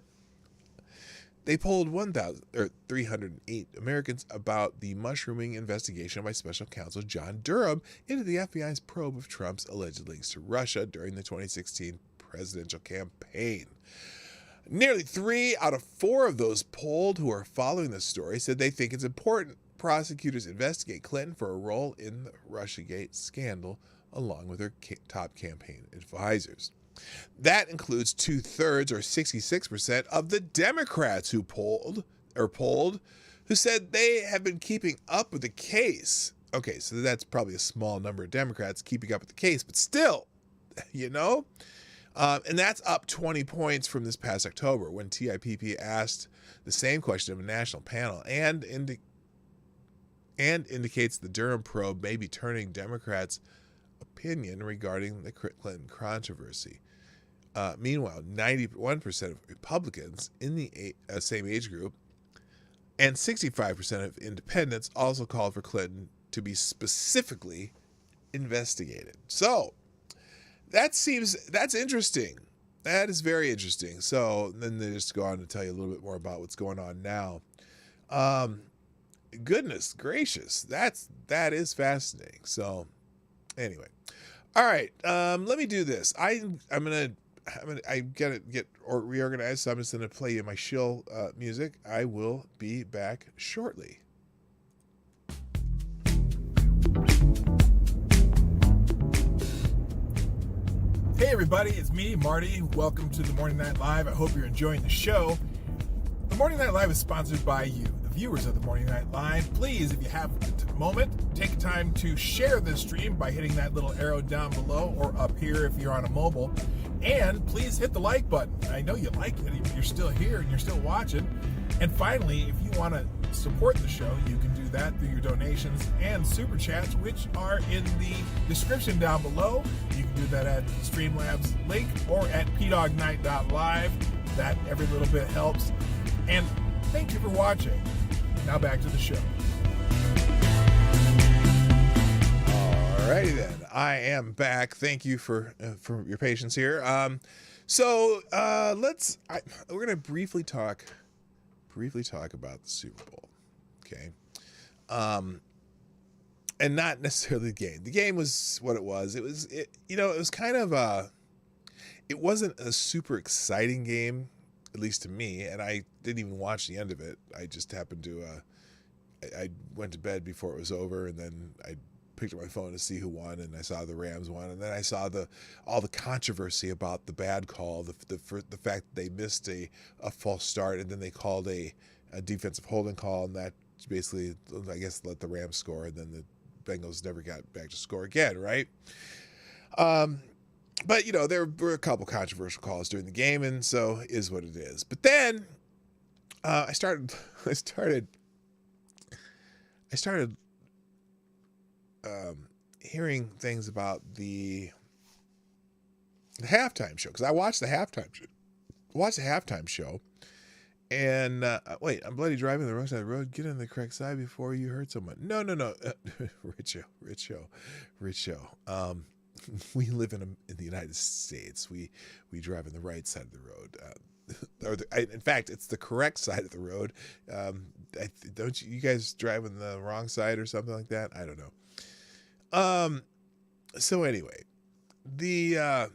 They polled 308 Americans about the mushrooming investigation by special counsel John Durham into the FBI's probe of Trump's alleged links to Russia during the 2016 presidential campaign. Nearly 3 out of 4 of those polled who are following this story said they think it's important prosecutors investigate Clinton for a role in the Russiagate scandal, along with her top campaign advisors. That includes 2/3 or 66% of the Democrats who polled, who said they have been keeping up with the case. Okay, so that's probably a small number of Democrats keeping up with the case, but still, you know? And that's up 20 points from this past October when TIPP asked the same question of a national panel and indicates the Durham probe may be turning Democrats' opinion regarding the Clinton controversy. Meanwhile, 91% of Republicans in the same age group and 65% of independents also called for Clinton to be specifically investigated. So that's interesting. That is very interesting. So then they just go on to tell you a little bit more about what's going on now. Goodness gracious, that is fascinating. So anyway, all right. Let me do this. I gotta get reorganized. So I'm just gonna play you my shill music. I will be back shortly. Hey everybody, it's me, Marty. Welcome to the Morning Night Live. I hope you're enjoying the show. The Morning Night Live is sponsored by you, the viewers of the Morning Night Live. Please, if you have a moment, take time to share this stream by hitting that little arrow down below or up here if you're on a mobile. And please hit the like button. I know you like it if you're still here and you're still watching. And finally, if you want to support the show, you can do that through your donations and super chats, which are in the description down below. You can do that at Streamlabs link or at PDawgKnight.live. That every little bit helps. And thank you for watching. Now back to the show. Alrighty then, I am back. Thank you for your patience here. We're gonna briefly talk about the Super Bowl, okay? And not necessarily the game. The game was what it was. It was kind of it wasn't a super exciting game, at least to me, and I didn't even watch the end of it. I just happened to I went to bed before it was over, and then I picked up my phone to see who won, and I saw the Rams won, and then I saw all the controversy about the bad call, the fact that they missed a false start, and then they called a defensive holding call, and that basically, I guess, let the Rams score, and then the Bengals never got back to score again, right? But there were a couple controversial calls during the game, and so is what it is. But then I started hearing things about the halftime show, because I watched the halftime show. And wait, I'm bloody driving the wrong side of the road. Get on the correct side before you hurt someone. No. Rich show. We live in the United States. We drive on the right side of the road. In fact, it's the correct side of the road. Don't you guys drive on the wrong side or something like that? I don't know. So anyway, the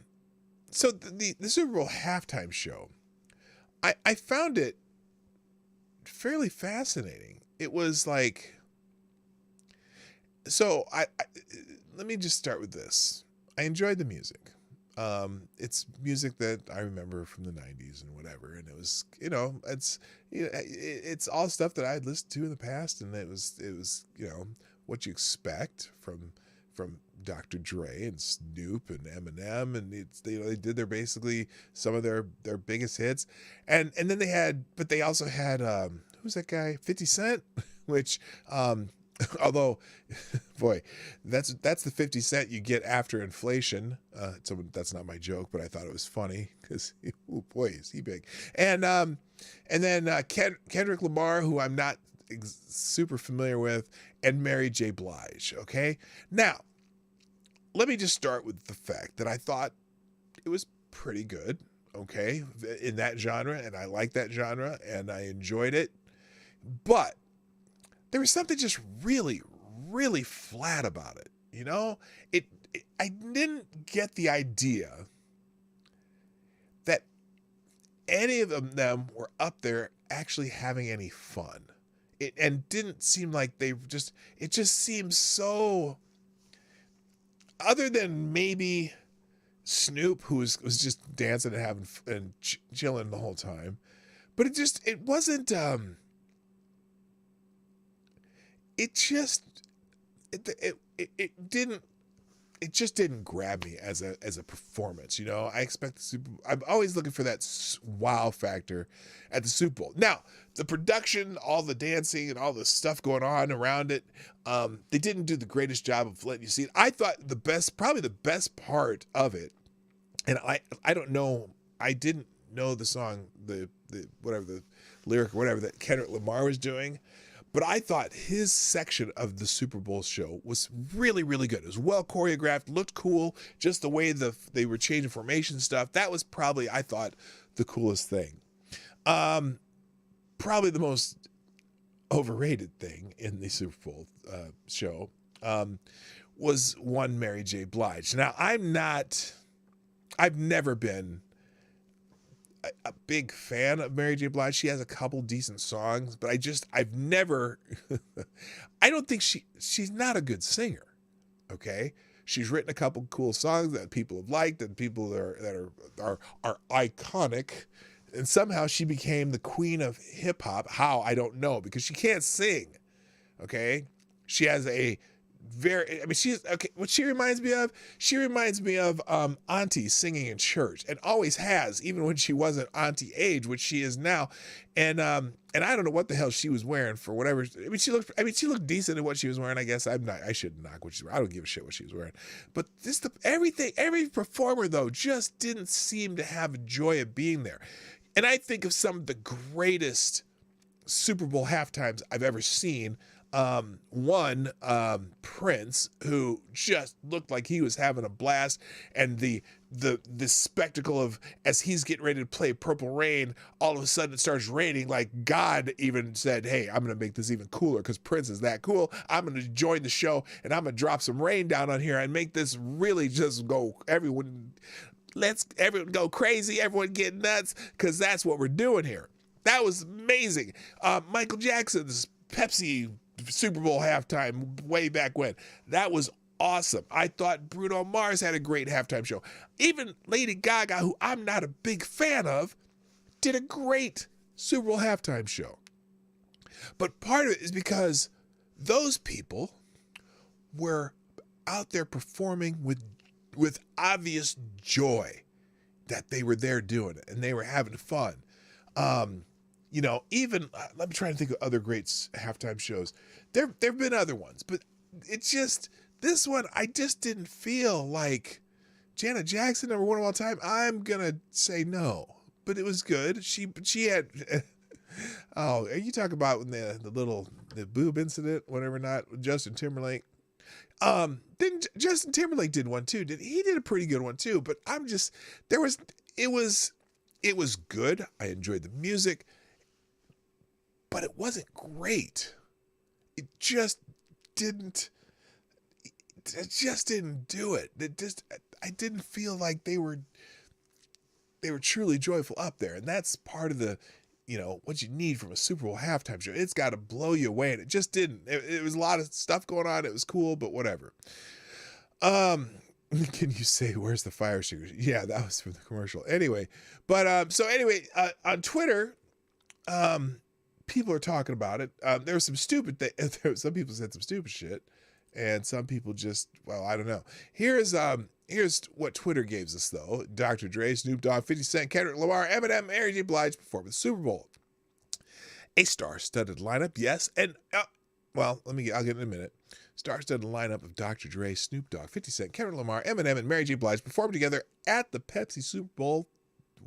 Super Bowl halftime show, I found it fairly fascinating. It was like, so let me just start with this. I enjoyed the music. It's music that I remember from the 90s and whatever, and it was, it's all stuff that I had listened to in the past, and it was what you expect from Dr. Dre and Snoop and Eminem, and they did basically some of their biggest hits, and then they also had who's that guy, 50 Cent, which although boy, that's the 50 Cent you get after inflation. That's not my joke, but I thought it was funny because oh boy, is he big. And then Kendrick Lamar, who I'm not super familiar with, and Mary J. Blige. Okay, now let me just start with the fact that I thought it was pretty good. okay, in that genre, and I like that genre, and I enjoyed it. But there was something just really, really flat about it. You know, I didn't get the idea that any of them were up there actually having any fun. And didn't seem like it just seemed so, other than maybe Snoop, who was just dancing and having and chilling the whole time. But it wasn't, it just didn't grab me as a performance. You know, I'm always looking for that wow factor at the Super Bowl. Now, the production, all the dancing and all the stuff going on around it, they didn't do the greatest job of letting you see it. I thought probably the best part of it, and I don't know, I didn't know the song, the whatever, the lyric or whatever that Kendrick Lamar was doing, but I thought his section of the Super Bowl show was really, really good. It was well choreographed, looked cool, just the way they were changing formation stuff. That was probably, I thought, the coolest thing. Probably the most overrated thing in the Super Bowl show was one Mary J. Blige. Now, I've never been a big fan of Mary J. Blige. She has a couple decent songs, but I've never, I don't think she's not a good singer. Okay. She's written a couple cool songs that people have liked and people that are iconic. And somehow she became the queen of hip hop. How? I don't know, because she can't sing. Okay. She has she's okay. What she reminds me of, Auntie singing in church, and always has, even when she wasn't Auntie age, which she is now. And I don't know what the hell she was wearing for whatever. She looked decent in what she was wearing. I guess I shouldn't knock what she's wearing. I don't give a shit what she was wearing. But every performer though just didn't seem to have a joy of being there. And I think of some of the greatest Super Bowl halftimes I've ever seen. One, Prince, who just looked like he was having a blast, and the spectacle of, as he's getting ready to play Purple Rain, all of a sudden it starts raining, like God even said, hey, I'm going to make this even cooler because Prince is that cool. I'm going to join the show and I'm going to drop some rain down on here and make this really just go, everyone go crazy, everyone get nuts, because that's what we're doing here. That was amazing. Michael Jackson's Pepsi Super Bowl halftime way back when. That was awesome. I thought Bruno Mars had a great halftime show. Even Lady Gaga, who I'm not a big fan of, did a great Super Bowl halftime show. But part of it is because those people were out there performing with obvious joy that they were there doing it and they were having fun. You know, even, let me try to think of other great halftime shows. There've been other ones, but it's just, this one, I just didn't feel like Janet Jackson, number one of all time. I'm going to say no, but it was good. She had, oh, are you talking about when the boob incident, whatever not, with Justin Timberlake? Then Justin Timberlake did one too. He did a pretty good one too, but it was good. I enjoyed the music, but it wasn't great. It just didn't do it. I didn't feel like they were truly joyful up there. And that's part of the, what you need from a Super Bowl halftime show. It's got to blow you away. And it just didn't. It was a lot of stuff going on. It was cool, but whatever. Can you say, where's the fire extinguisher? Yeah, that was from the commercial. Anyway, but on Twitter, people are talking about it. There was some some people said some stupid shit, and some people just, well, I don't know. Here's what Twitter gave us though. Dr. Dre, Snoop Dogg, 50 Cent, Kendrick Lamar, Eminem, Mary J. Blige perform at the Super Bowl. A star-studded lineup, yes, and I'll get it in a minute. Star-studded lineup of Dr. Dre, Snoop Dogg, 50 Cent, Kendrick Lamar, Eminem, and Mary J. Blige performed together at the Pepsi Super Bowl,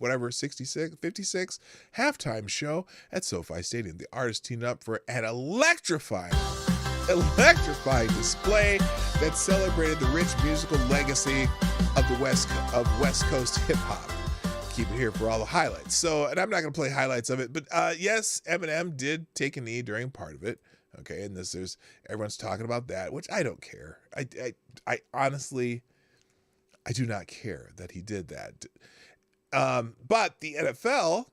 56 halftime show at SoFi Stadium. The artists teamed up for an electrifying display that celebrated the rich musical legacy of West Coast hip hop. keep it here for all the highlights. So, and I'm not going to play highlights of it, but yes, Eminem did take a knee during part of it. Okay, and there's everyone's talking about that, which I don't care. I honestly, I do not care that he did that. But the NFL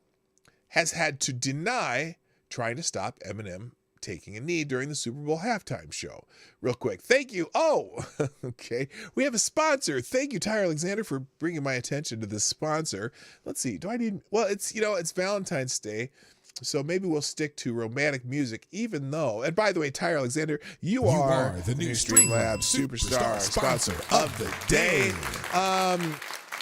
has had to deny trying to stop Eminem taking a knee during the Super Bowl halftime show. Real quick, thank you. Oh, okay. We have a sponsor. Thank you, Tyre Alexander, for bringing my attention to this sponsor. Let's see. Do I need? Well, it's it's Valentine's Day, so maybe we'll stick to romantic music, even though. And by the way, Tyre Alexander, you are the new Streamlabs Superstar sponsor of the day.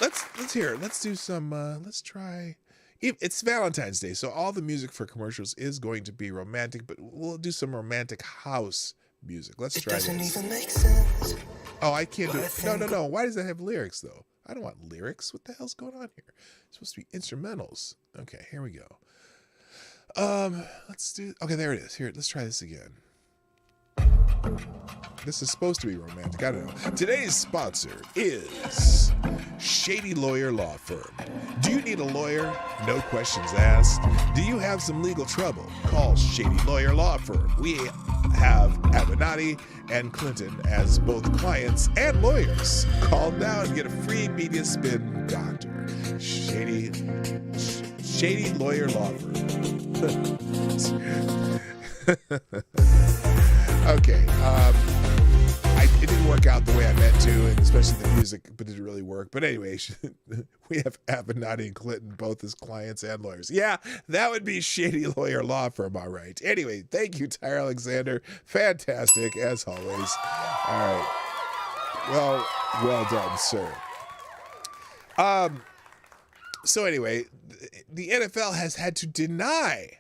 Let's hear it. Let's do some. Let's try. It's Valentine's Day, so all the music for commercials is going to be romantic, but we'll do some romantic house music. Let's try this. It doesn't even make sense. Oh, I can't do it. No. Why does that have lyrics, though? I don't want lyrics. What the hell's going on here? It's supposed to be instrumentals. Okay, here we go. Let's do... Okay, there it is. Here, let's try this again. This is supposed to be romantic. I don't know. Today's sponsor is Shady Lawyer Law Firm. Do you need a lawyer? No questions asked. Do you have some legal trouble? Call Shady Lawyer Law Firm. We have Avenatti and Clinton as both clients and lawyers. Call now and get a free media spin doctor. Shady Lawyer Law Firm. Okay, it didn't work out the way I meant to, and especially the music, but it didn't really work. But anyway, we have Avenatti and Clinton both as clients and lawyers. Yeah, that would be Shady Lawyer Law Firm, all right. Anyway, thank you, Tyre Alexander. Fantastic, as always. All right. Well done, sir. So anyway, the NFL has had to deny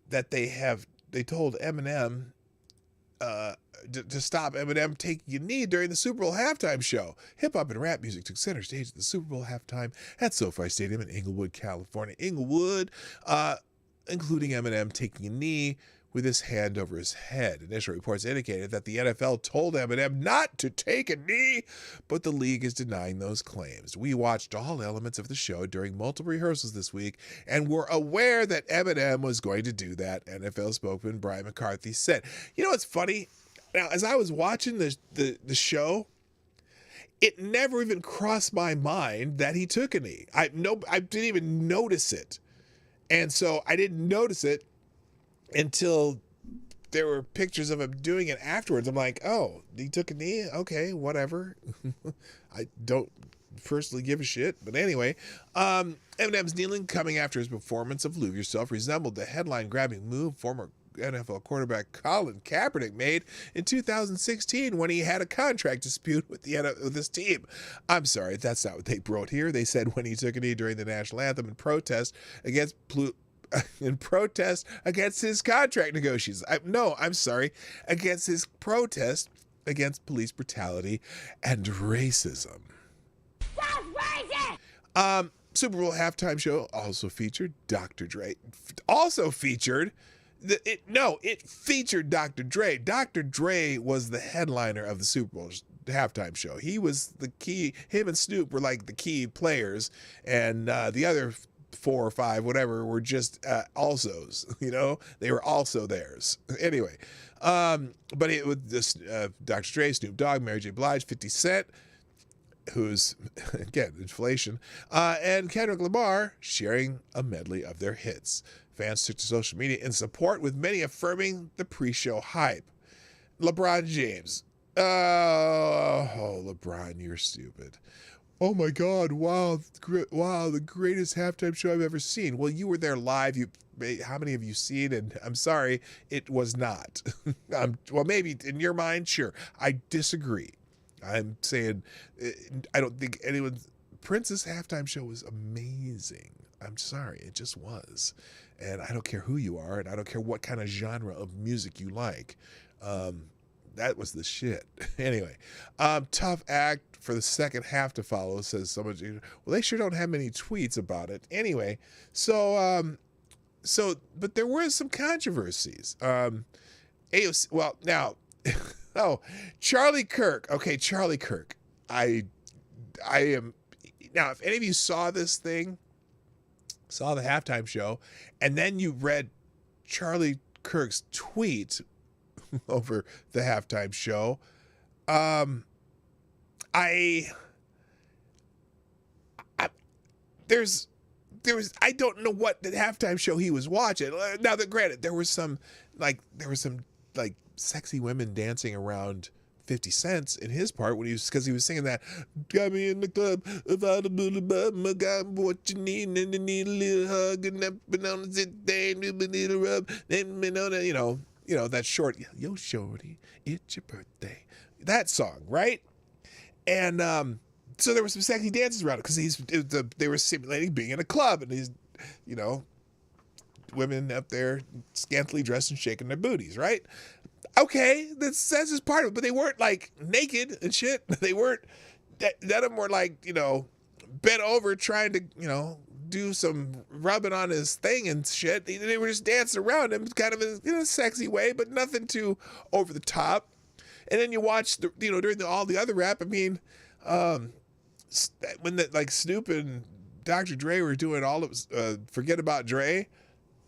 that they told Eminem to stop Eminem taking a knee during the Super Bowl halftime show. Hip hop and rap music took center stage at the Super Bowl halftime at SoFi Stadium in Inglewood, California. Inglewood, including Eminem taking a knee with his hand over his head. Initial reports indicated that the NFL told Eminem not to take a knee, but the league is denying those claims. We watched all elements of the show during multiple rehearsals this week and were aware that Eminem was going to do that, NFL spokesman Brian McCarthy said. You know what's funny? Now, as I was watching the show, it never even crossed my mind that he took a knee. I didn't even notice it. And so I didn't notice it until there were pictures of him doing it afterwards. I'm like, oh, he took a knee? Okay, whatever. I don't personally give a shit. But anyway, Eminem's kneeling coming after his performance of Lose Yourself resembled the headline-grabbing move former NFL quarterback Colin Kaepernick made in 2016 when he had a contract dispute with his team. I'm sorry, that's not what they wrote here. They said when he took a knee during the national anthem in protest against his contract negotiations. I'm sorry, against his protest against police brutality and racism. That's racist! Super Bowl halftime show also featured Dr. Dre. It featured Dr. Dre. Dr. Dre was the headliner of the Super Bowl halftime show. He was the key. Him and Snoop were like the key players, and the other 4 or 5, whatever, were just alsos. They were also theirs. Anyway, but it was this Dr. Dre, Snoop Dogg, Mary J. Blige, 50 Cent, who's again inflation, and Kendrick Lamar sharing a medley of their hits. Fans took to social media in support, with many affirming the pre-show hype. LeBron James. Oh, LeBron, you're stupid. Oh my God, wow, the greatest halftime show I've ever seen. Well, you were there live. How many have you seen? And I'm sorry, it was not. Well, maybe in your mind, sure. I disagree. I'm saying I don't think Prince's halftime show was amazing. I'm sorry, it just was. And I don't care who you are, and I don't care what kind of genre of music you like. That was the shit. Anyway, tough act for the second half to follow, says someone. Well, they sure don't have many tweets about it. Anyway, but there were some controversies. AOC, well, now, Charlie Kirk. Okay, Charlie Kirk. I am now, if any of you saw this thing, saw the halftime show, and then you read Charlie Kirk's tweet over the halftime show, I don't know what the halftime show he was watching. Now, granted, there was some sexy women dancing around 50 Cent in his part because he was singing that, got me in the club, I got what you need, and you need a little hug, and up and on the sit there, and you need a rub, then that short, yo shorty, it's your birthday, that song, right? And so there were some sexy dances around it because they were simulating being in a club, and he's, women up there scantily dressed and shaking their booties, right? Okay, that's just part of it, but they weren't like naked and shit. They weren't. None of them were like bent over trying to do some rubbing on his thing and shit. They were just dancing around him, kind of in a sexy way, but nothing too over the top. And then you watch during all the other rap. I mean, when Snoop and Dr. Dre were doing all of Forget About Dre.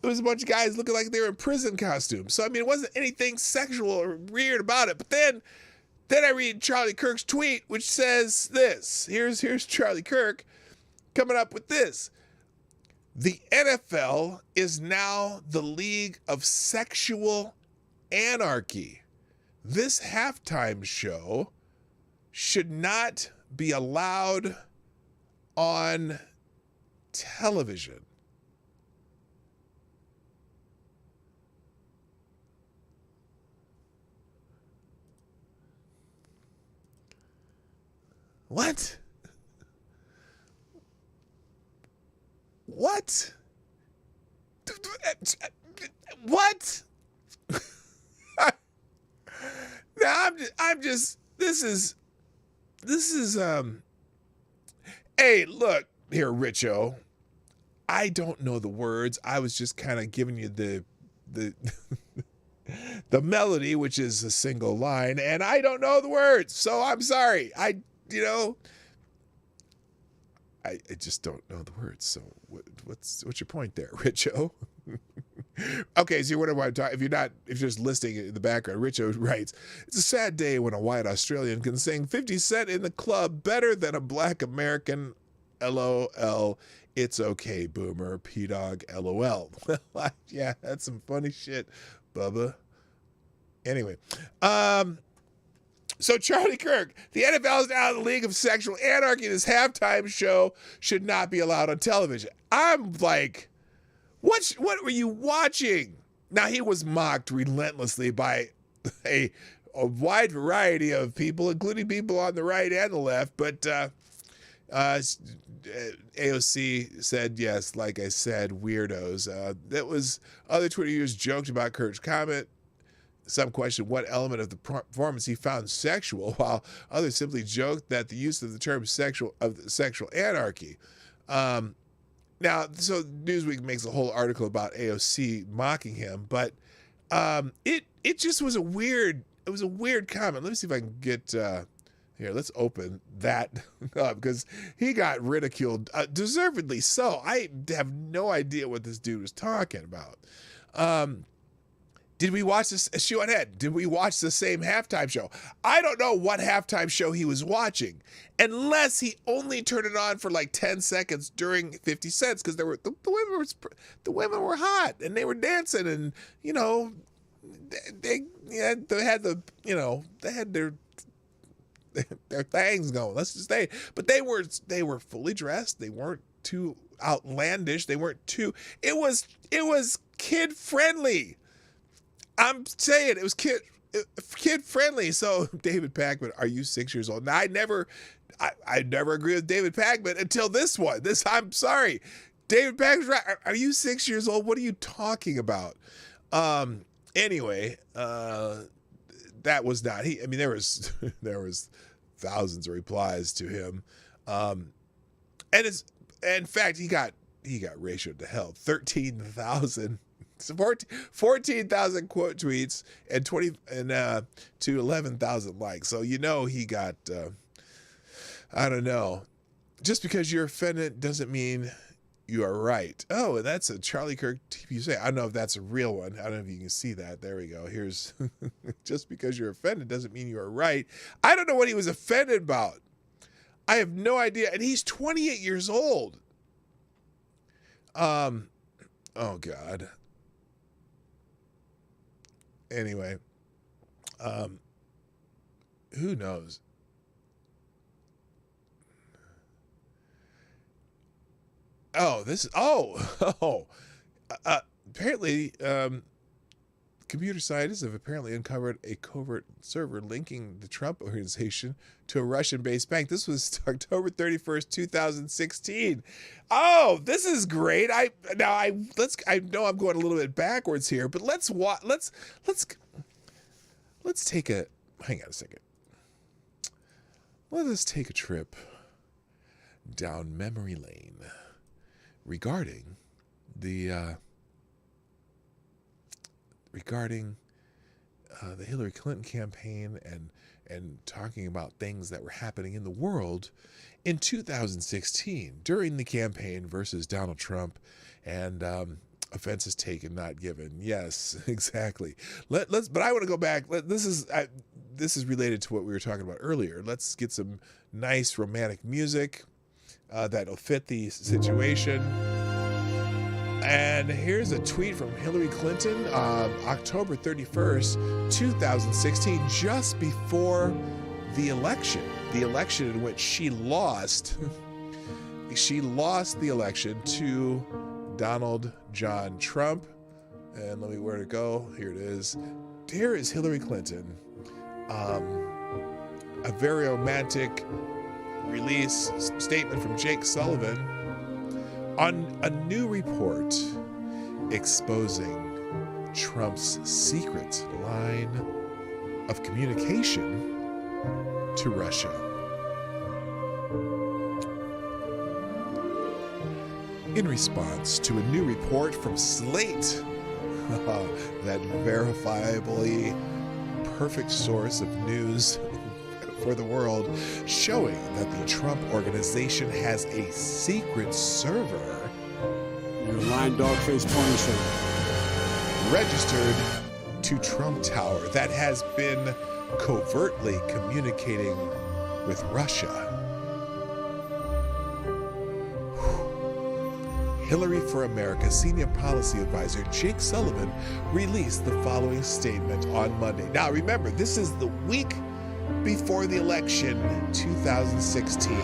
It was a bunch of guys looking like they were in prison costumes. So, I mean, it wasn't anything sexual or weird about it. But then I read Charlie Kirk's tweet, which says this. Here's Charlie Kirk coming up with this. The NFL is now the league of sexual anarchy. This halftime show should not be allowed on television. What? What? What? Now I'm just this is hey, look here, Richo. I don't know the words. I was just kind of giving you the the melody, which is a single line, and I don't know the words. So I'm sorry. I just don't know the words. So what's your point there, Richo? Okay, so you're wondering why I'm talking. If you're just listening in the background, Richo writes, it's a sad day when a white Australian can sing 50 Cent in the club better than a black American. LOL. It's okay, boomer. P-Dawg, LOL. Yeah, that's some funny shit, Bubba. Anyway, so Charlie Kirk, the NFL is now in the league of sexual anarchy. This halftime show should not be allowed on television. I'm like, what were you watching? Now, he was mocked relentlessly by a wide variety of people, including people on the right and the left. But AOC said, yes, like I said, weirdos. That was other Twitter users joked about Kirk's comment. Some questioned what element of the performance he found sexual, while others simply joked that the use of the term sexual anarchy. Now, so Newsweek makes a whole article about AOC mocking him, but it just was a weird comment. Let me see if I can get here. Let's open that up because he got ridiculed, deservedly so. I have no idea what this dude was talking about. Did we watch this show on Ed? Did we watch the same halftime show? I don't know what halftime show he was watching, unless he only turned it on for like 10 seconds during 50 Cents, because the women were hot and they were dancing, and they had their things going. Let's just say, but they were fully dressed. They weren't too outlandish. They weren't too. It was kid friendly. I'm saying it was kid friendly. So David Pakman, are you 6 years old? Now I never agree with David Pakman until this one. I'm sorry. David Pakman's right. Are you 6 years old? What are you talking about? Anyway, that was not he. I mean, there was thousands of replies to him. And in fact, he got ratioed to hell. 14,000 quote tweets and to 11,000 likes. So he got I don't know. Just because you're offended doesn't mean you are right. Oh, and that's a Charlie Kirk TPUSA. I don't know if that's a real one. I don't know if you can see that. There we go. Here's just because you're offended doesn't mean you are right. I don't know what he was offended about. I have no idea. And he's 28 years old. Oh God. Anyway, who knows? Oh, apparently, computer scientists have apparently uncovered a covert server linking the Trump organization to a Russian-based bank. This was October 31st, 2016. Oh, this is great. I know I'm going a little bit backwards here, but let's take a, hang on a second. Let us take a trip down memory lane regarding the Hillary Clinton campaign and talking about things that were happening in the world in 2016 during the campaign versus Donald Trump, and offenses taken, not given. Yes, exactly. But I want to go back. This is related to what we were talking about earlier. Let's get some nice romantic music that'll fit the situation. And here's a tweet from Hillary Clinton, October 31st, 2016, just before the election in which she lost. She lost the election to Donald John Trump. And where'd it go? Here it is. Here is Hillary Clinton. A very romantic release statement from Jake Sullivan on a new report exposing Trump's secret line of communication to Russia. In response to a new report from Slate, that verifiably perfect source of news for the world, showing that the Trump organization has a secret server. Your line dog face pony show. Registered to Trump Tower that has been covertly communicating with Russia. Hillary for America Senior Policy Advisor Jake Sullivan released the following statement on Monday. Now remember, this is the week before the election, 2016.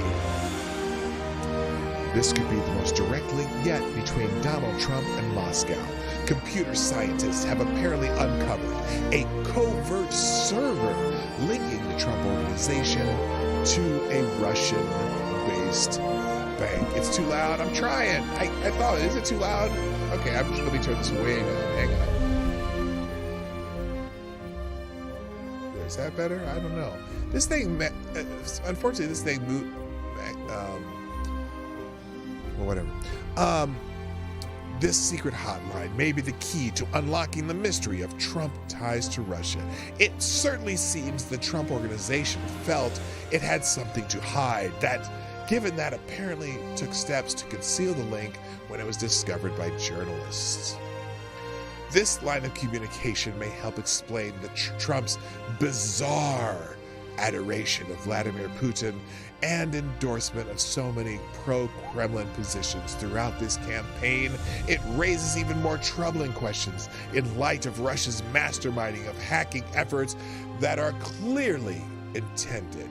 This could be the most direct link yet between Donald Trump and Moscow. Computer scientists have apparently uncovered a covert server linking the Trump organization to a Russian-based bank. It's too loud. I'm trying. I thought, is it too loud? Okay, let me turn this way down. Hang on. Is that better? I don't know. This thing, unfortunately, this thing moved. Well, whatever. This secret hotline may be the key to unlocking the mystery of Trump ties to Russia. It certainly seems the Trump organization felt it had something to hide, given that apparently took steps to conceal the link when it was discovered by journalists. This line of communication may help explain Trump's bizarre adoration of Vladimir Putin and endorsement of so many pro-Kremlin positions throughout this campaign. It raises even more troubling questions in light of Russia's masterminding of hacking efforts that are clearly intended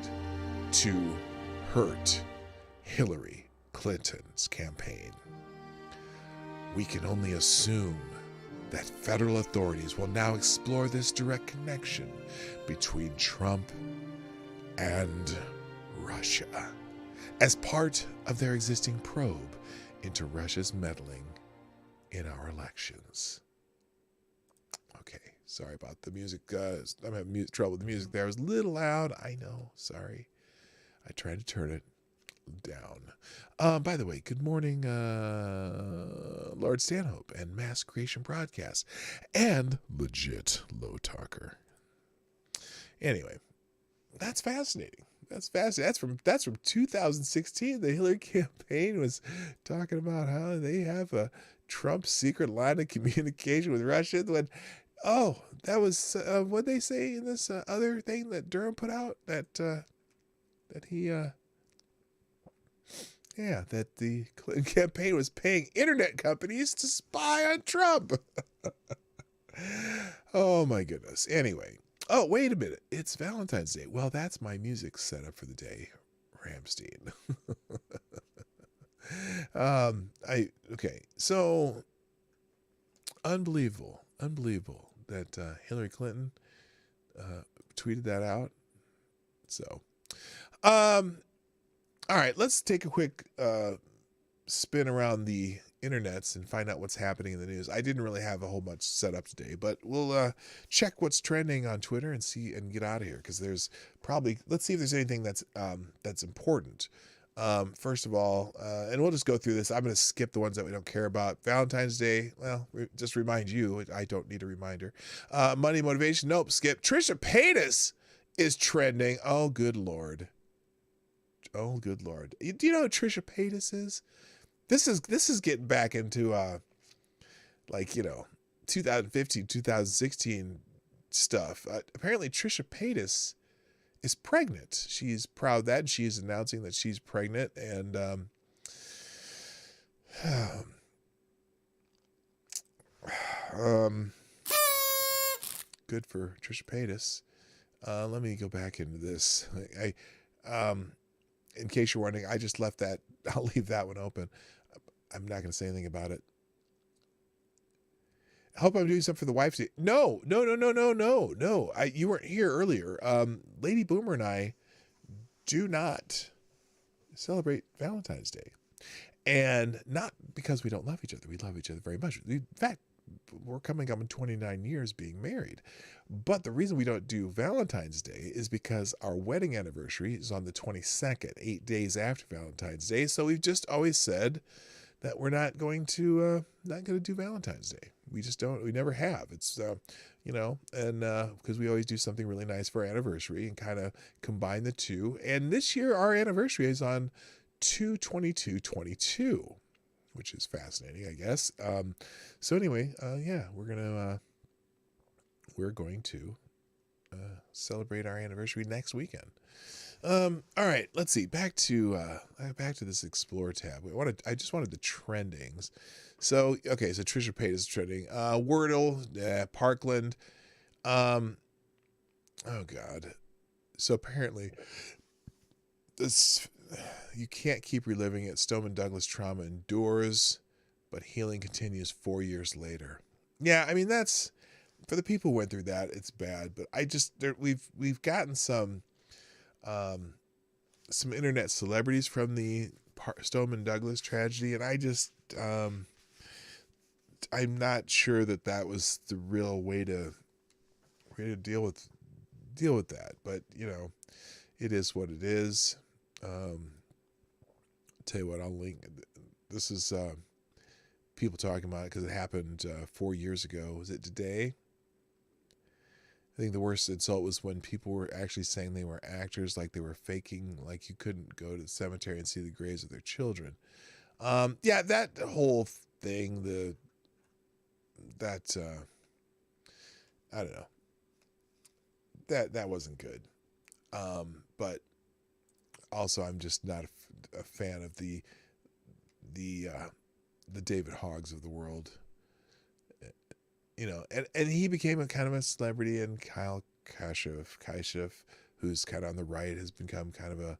to hurt Hillary Clinton's campaign. We can only assume that federal authorities will now explore this direct connection between Trump and Russia as part of their existing probe into Russia's meddling in our elections. Okay, sorry about the music. I'm having trouble with the music there. It was a little loud. I know, sorry. I tried to turn it down. By the way, good morning, Lord Stanhope and Mass Creation Broadcast and Legit Low Talker. Anyway, that's fascinating. That's fascinating. That's from 2016. The Hillary campaign was talking about how they have a Trump secret line of communication with Russia. When, oh, that was what they say in this other thing that Durham put out that he that the Clinton campaign was paying internet companies to spy on Trump. Oh my goodness. Anyway. Oh, wait a minute. It's Valentine's Day. Well, that's my music setup for the day, Ramstein. Okay. So unbelievable that Hillary Clinton tweeted that out. So, all right, let's take a quick spin around the internets and find out what's happening in the news. I didn't really have a whole bunch set up today, but we'll check what's trending on Twitter and see and get out of here, because there's probably, let's see if there's anything that's important. First of all, and we'll just go through this. I'm going to skip the ones that we don't care about. Valentine's Day, well, just remind you, I don't need a reminder. Money motivation, nope, skip. Trisha Paytas is trending. Oh, good Lord. Oh, good Lord. Do you know who Trisha Paytas is? This is getting back into 2015, 2016 stuff. Apparently Trisha Paytas is pregnant. She's proud of that, and she's announcing that she's pregnant, and good for Trisha Paytas. Let me go back into this. In case you're wondering, I just left that. I'll leave that one open. I'm not going to say anything about it. I hope I'm doing something for the wife. No. You weren't here earlier. Lady Boomer and I do not celebrate Valentine's Day. And not because we don't love each other. We love each other very much. In fact, we're coming up in 29 years being married. But the reason we don't do Valentine's Day is because our wedding anniversary is on the 22nd, 8 days after Valentine's Day. So we've just always said that we're not going to do Valentine's Day. We just don't. We never have. It's because we always do something really nice for our anniversary and kind of combine the two. And this year our anniversary is on 2/22/22, which is fascinating, I guess. So anyway, we're going to celebrate our anniversary next weekend. All right, let's see. Back to this Explore tab. I just wanted the trendings. So Trisha Paytas is trending. Wordle, Parkland. Oh God. So apparently, you can't keep reliving it. Stoneman Douglas trauma endures, but healing continues 4 years later. Yeah, I mean, that's for the people who went through that. It's bad, but we've gotten some internet celebrities from the Stoneman Douglas tragedy, and I just I'm not sure that was the real way to deal with that. But it is what it is. Tell you what, I'll link. This is people talking about it because it happened 4 years ago. Was it today? I think the worst insult was when people were actually saying they were actors, like they were faking, like you couldn't go to the cemetery and see the graves of their children. That whole thing, I don't know. That wasn't good. But also I'm just not a fan of the David Hoggs of the world. And he became a kind of a celebrity, and Kyle Cashapp, who's kind of on the right, has become kind of a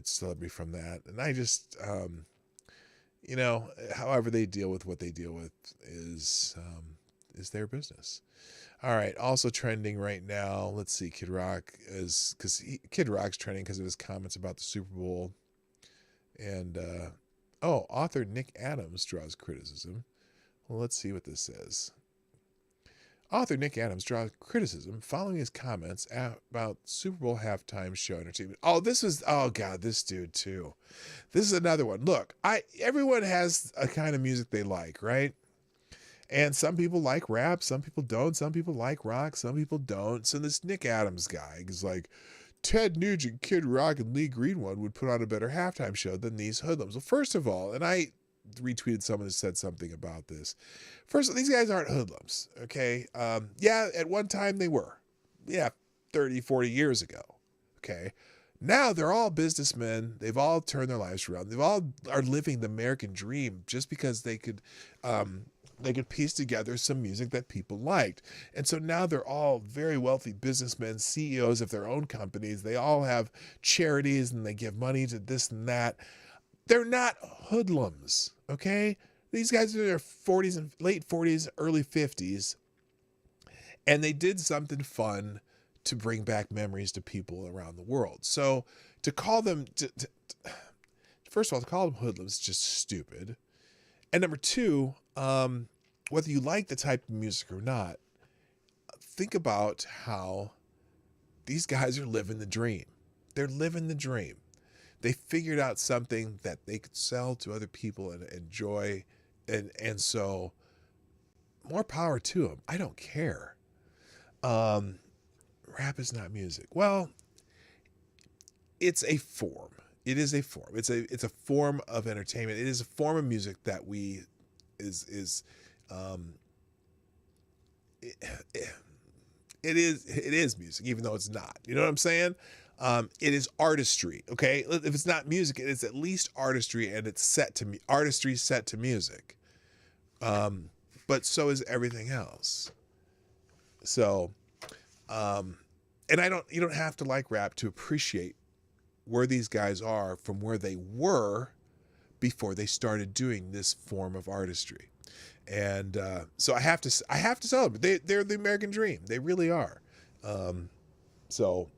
celebrity from that. And I just, however they deal with what they deal with is their business. All right. Also trending right now. Let's see. Kid Rock's trending because of his comments about the Super Bowl. And, author Nick Adams draws criticism. Well, let's see what this says. Author Nick Adams draws criticism following his comments about Super Bowl halftime show entertainment. This dude too. This is another one. Look, everyone has a kind of music they like, right? And some people like rap, some people don't. Some people like rock, some people don't. So this Nick Adams guy is like, Ted Nugent, Kid Rock, and Lee Greenwood would put on a better halftime show than these hoodlums. Well, first of all, and I retweeted someone who said something about this. First, these guys aren't hoodlums, okay? Yeah, at one time they were. Yeah, 30, 40 years ago, okay? Now they're all businessmen. They've all turned their lives around. They've all are living the American dream just because they could piece together some music that people liked. And so now they're all very wealthy businessmen, CEOs of their own companies. They all have charities and they give money to this and that. They're not hoodlums, okay? These guys are in their 40s and late 40s, early 50s, and they did something fun to bring back memories to people around the world. So to call them, first of all, to call them hoodlums is just stupid. And number two, whether you like the type of music or not, think about how these guys are living the dream. They're living the dream. They figured out something that they could sell to other people and enjoy. And so more power to them. I don't care. Rap is not music. Well, it's a form. It is a form. It's a form of entertainment. It is a form of music that it is music, even though it's not. You know what I'm saying? It is artistry. Okay, if it's not music, it is at least artistry, and it's artistry set to music. But so is everything else. So, and you don't have to like rap to appreciate where these guys are from where they were before they started doing this form of artistry. And so I have to celebrate. They're the American dream. They really are. So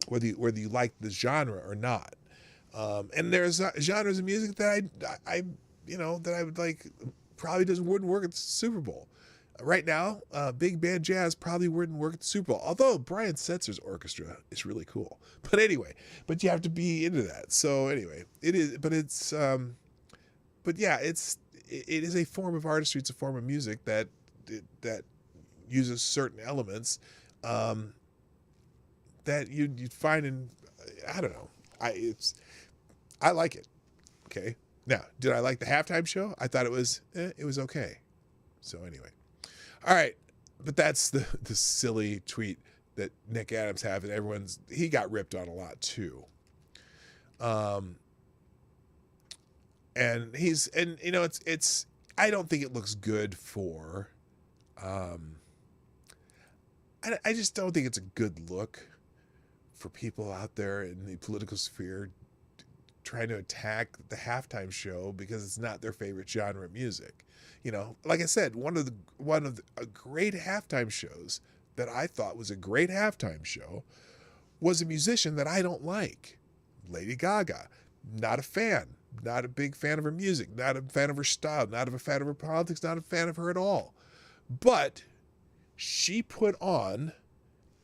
whether you like the genre or not, and there's genres of music that I would like probably wouldn't work at the Super Bowl. Right now, big band jazz probably wouldn't work at the Super Bowl. Although Brian Setzer's orchestra is really cool. But anyway, you have to be into that. So anyway, it is. But it's. But yeah, it is a form of artistry. It's a form of music that uses certain elements that you'd find in, I don't know. I like it. Okay. Now, did I like the halftime show? I thought it was okay. So anyway. All right, but that's the silly tweet that Nick Adams had, and he got ripped on a lot too. And it's I don't think it looks good for, I just don't think it's a good look for people out there in the political sphere trying to attack the halftime show because it's not their favorite genre of music. You know, like I said, one of the great halftime shows that I thought was a great halftime show was a musician that I don't like, Lady Gaga. Not a fan, not a big fan of her music, not a fan of her style, not a fan of her politics, not a fan of her at all. But she put on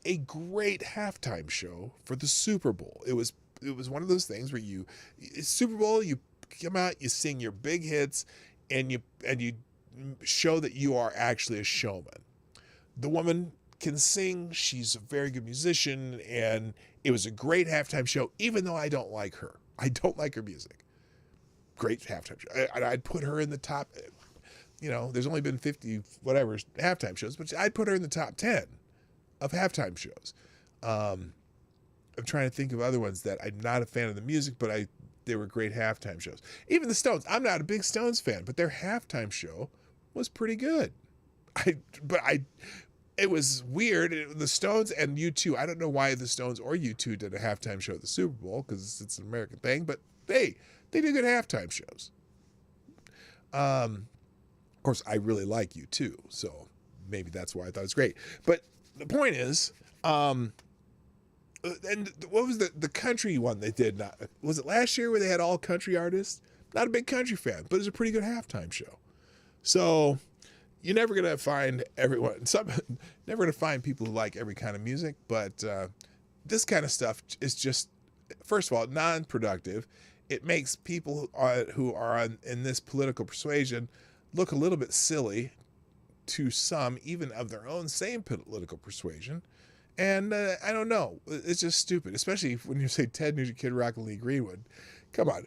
a great halftime show for the Super Bowl. It was one of those things where Super Bowl, you come out, you sing your big hits, and you show that you are actually a showman. The woman can sing, she's a very good musician, and it was a great halftime show, even though I don't like her. I don't like her music. Great halftime show. I'd put her in the top, there's only been 50 whatever halftime shows, but I'd put her in the top 10 of halftime shows. I'm trying to think of other ones that I'm not a fan of the music, but they were great halftime shows. Even the Stones. I'm not a big Stones fan, but their halftime show was pretty good. It was weird. The Stones and U2. I don't know why the Stones or U2 did a halftime show at the Super Bowl because it's an American thing, but they do good halftime shows. Of course, I really like U2, so maybe that's why I thought it was great. But the point is, and what was the country one they did? Was it last year where they had all country artists? Not a big country fan, but it was a pretty good halftime show. So you're never going to find never going to find people who like every kind of music, but this kind of stuff is just, first of all, non-productive. It makes people who are in this political persuasion look a little bit silly to some, even of their own same political persuasion. And I don't know. It's just stupid, especially when you say Ted Nugent, Kid Rock, and Lee Greenwood. Come on.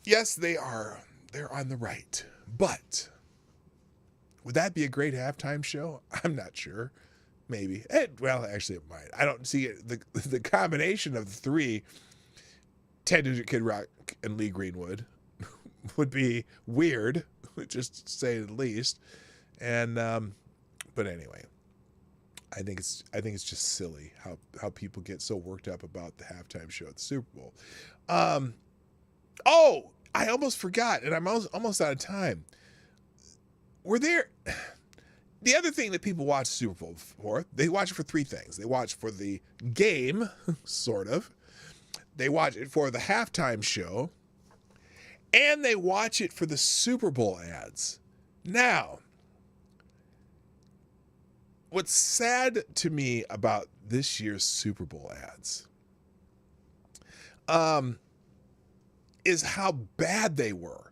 Yes, they are. They're on the right. But would that be a great halftime show? I'm not sure. Maybe. Well, actually, it might. I don't see it. The combination of the three, Ted Nugent, Kid Rock, and Lee Greenwood, would be weird, just to say the least. And but anyway, I think it's just silly how people get so worked up about the halftime show at the Super Bowl. Oh, I almost forgot, and I'm almost out of time. Were there? The other thing that people watch Super Bowl for, they watch it for three things. They watch for the game, sort of. They watch it for the halftime show, and they watch it for the Super Bowl ads. Now, what's sad to me about this year's Super Bowl ads is how bad they were.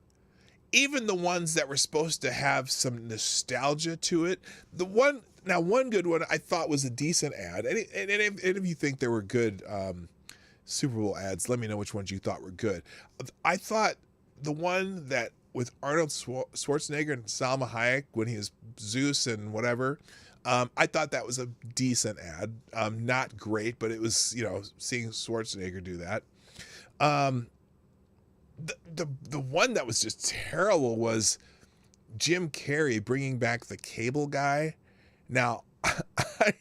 Even the ones that were supposed to have some nostalgia to it. One good one I thought was a decent ad. And if you think there were good Super Bowl ads, let me know which ones you thought were good. I thought the one that with Arnold Schwarzenegger and Salma Hayek when he was Zeus and whatever, I thought that was a decent ad. Not great, but it was, seeing Schwarzenegger do that. The one that was just terrible was Jim Carrey bringing back the cable guy. Now, I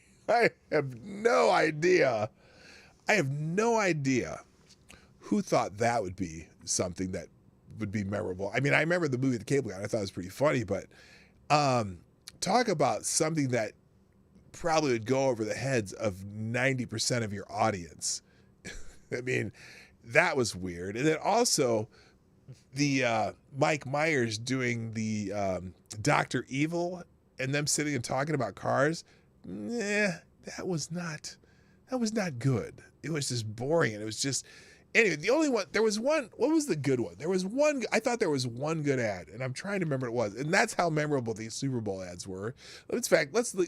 have no idea. I have no idea who thought that would be something that would be memorable. I mean, I remember the movie The Cable Guy. I thought it was pretty funny, but talk about something that probably would go over the heads of 90% of your audience. I mean, that was weird. And then also the Mike Myers doing the Dr. Evil and them sitting and talking about cars. That was not good. It was just boring. And it was just, anyway, the only one, there was one, what was the good one? There was one, I thought there was one good ad, and I'm trying to remember what it was. And that's how memorable these Super Bowl ads were. In fact, let me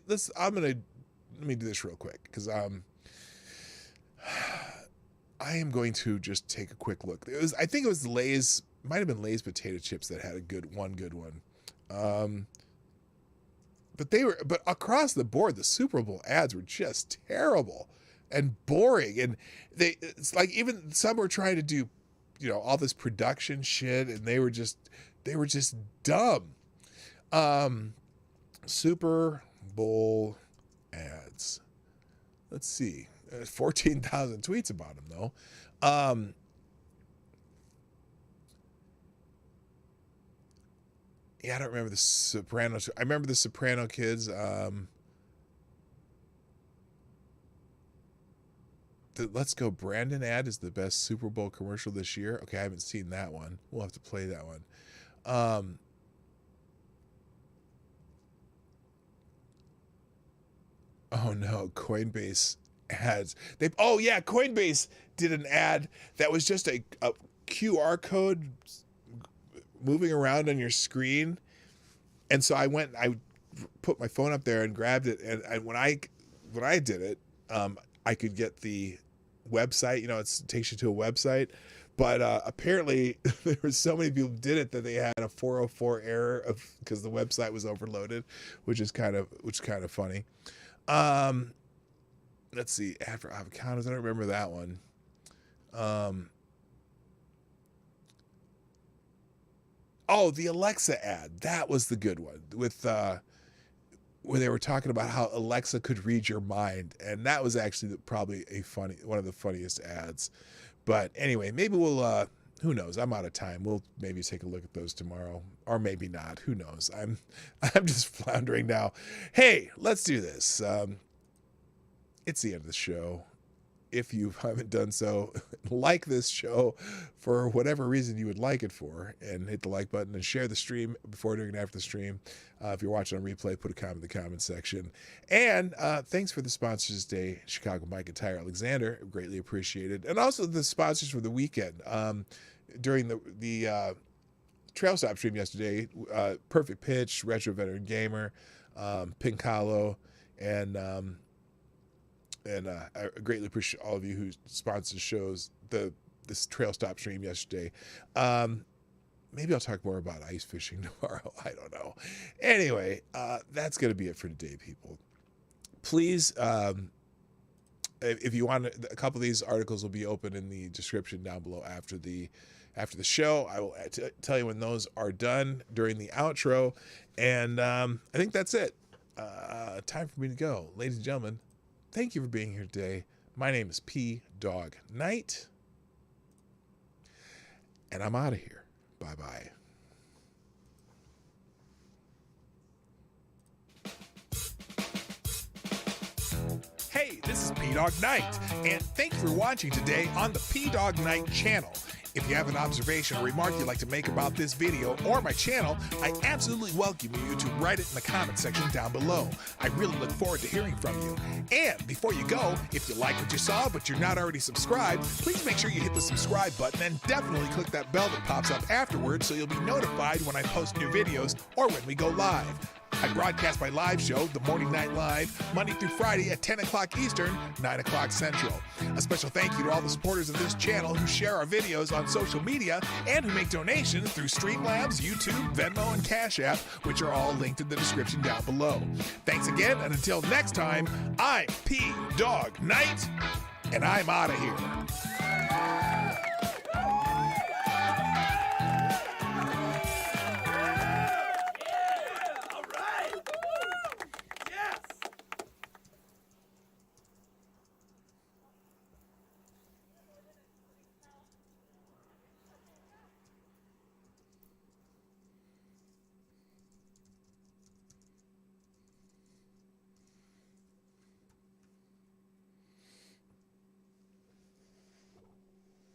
do this real quick, because I am going to just take a quick look. I think it was Lay's, might have been Lay's potato chips that had a good one. But across the board, the Super Bowl ads were just terrible and boring. And it's like even some were trying to do, all this production shit, and they were just dumb. Super Bowl ads. Let's see. 14,000 tweets about him, though. I don't remember the Sopranos. I remember the Soprano kids. The Let's Go Brandon ad is the best Super Bowl commercial this year. Okay, I haven't seen that one. We'll have to play that one. Oh no, Coinbase ads. Coinbase did an ad that was just a QR code moving around on your screen. And so I put my phone up there and grabbed it. And when I did it, I could get the website, it takes you to a website. But apparently there were so many people who did it that they had a 404 error because the website was overloaded, which is kind of funny. Let's see, ad for avocados. I don't remember that one. The Alexa ad. That was the good one with where they were talking about how Alexa could read your mind, and that was actually probably one of the funniest ads. But anyway, maybe we'll who knows? I'm out of time. We'll maybe take a look at those tomorrow, or maybe not. Who knows? I'm just floundering now. Hey, let's do this. It's the end of the show. If you haven't done so, like this show for whatever reason you would like it for, and hit the like button and share the stream before, during, and after the stream. If you're watching on replay, put a comment in the comment section. And thanks for the sponsors today, Chicago Mike and Tyre Alexander, greatly appreciated. And also the sponsors for the weekend. During the Trail Stop stream yesterday, Perfect Pitch, Retro Veteran Gamer, Pink Hollow, and And I greatly appreciate all of you who sponsor shows. This trail stop stream yesterday. Maybe I'll talk more about ice fishing tomorrow. I don't know. Anyway, that's going to be it for today, people. Please, if you want, a couple of these articles will be open in the description down below after the show. I will tell you when those are done during the outro. And I think that's it. Time for me to go. Ladies and gentlemen, thank you for being here today. My name is PDawgKnight. And I'm out of here. Bye-bye. Hey, this is PDawgKnight, and thank you for watching today on the PDawgKnight channel. If you have an observation or remark you'd like to make about this video or my channel, I absolutely welcome you to write it in the comment section down below. I really look forward to hearing from you. And before you go, if you like what you saw but you're not already subscribed, please make sure you hit the subscribe button and definitely click that bell that pops up afterwards so you'll be notified when I post new videos or when we go live. I broadcast my live show, The Morning Night Live, Monday through Friday at 10 o'clock Eastern, 9 o'clock Central. A special thank you to all the supporters of this channel who share our videos on social media and who make donations through Streamlabs, YouTube, Venmo, and Cashapp, which are all linked in the description down below. Thanks again, and until next time, I'm PDawgKnight, and I'm out of here.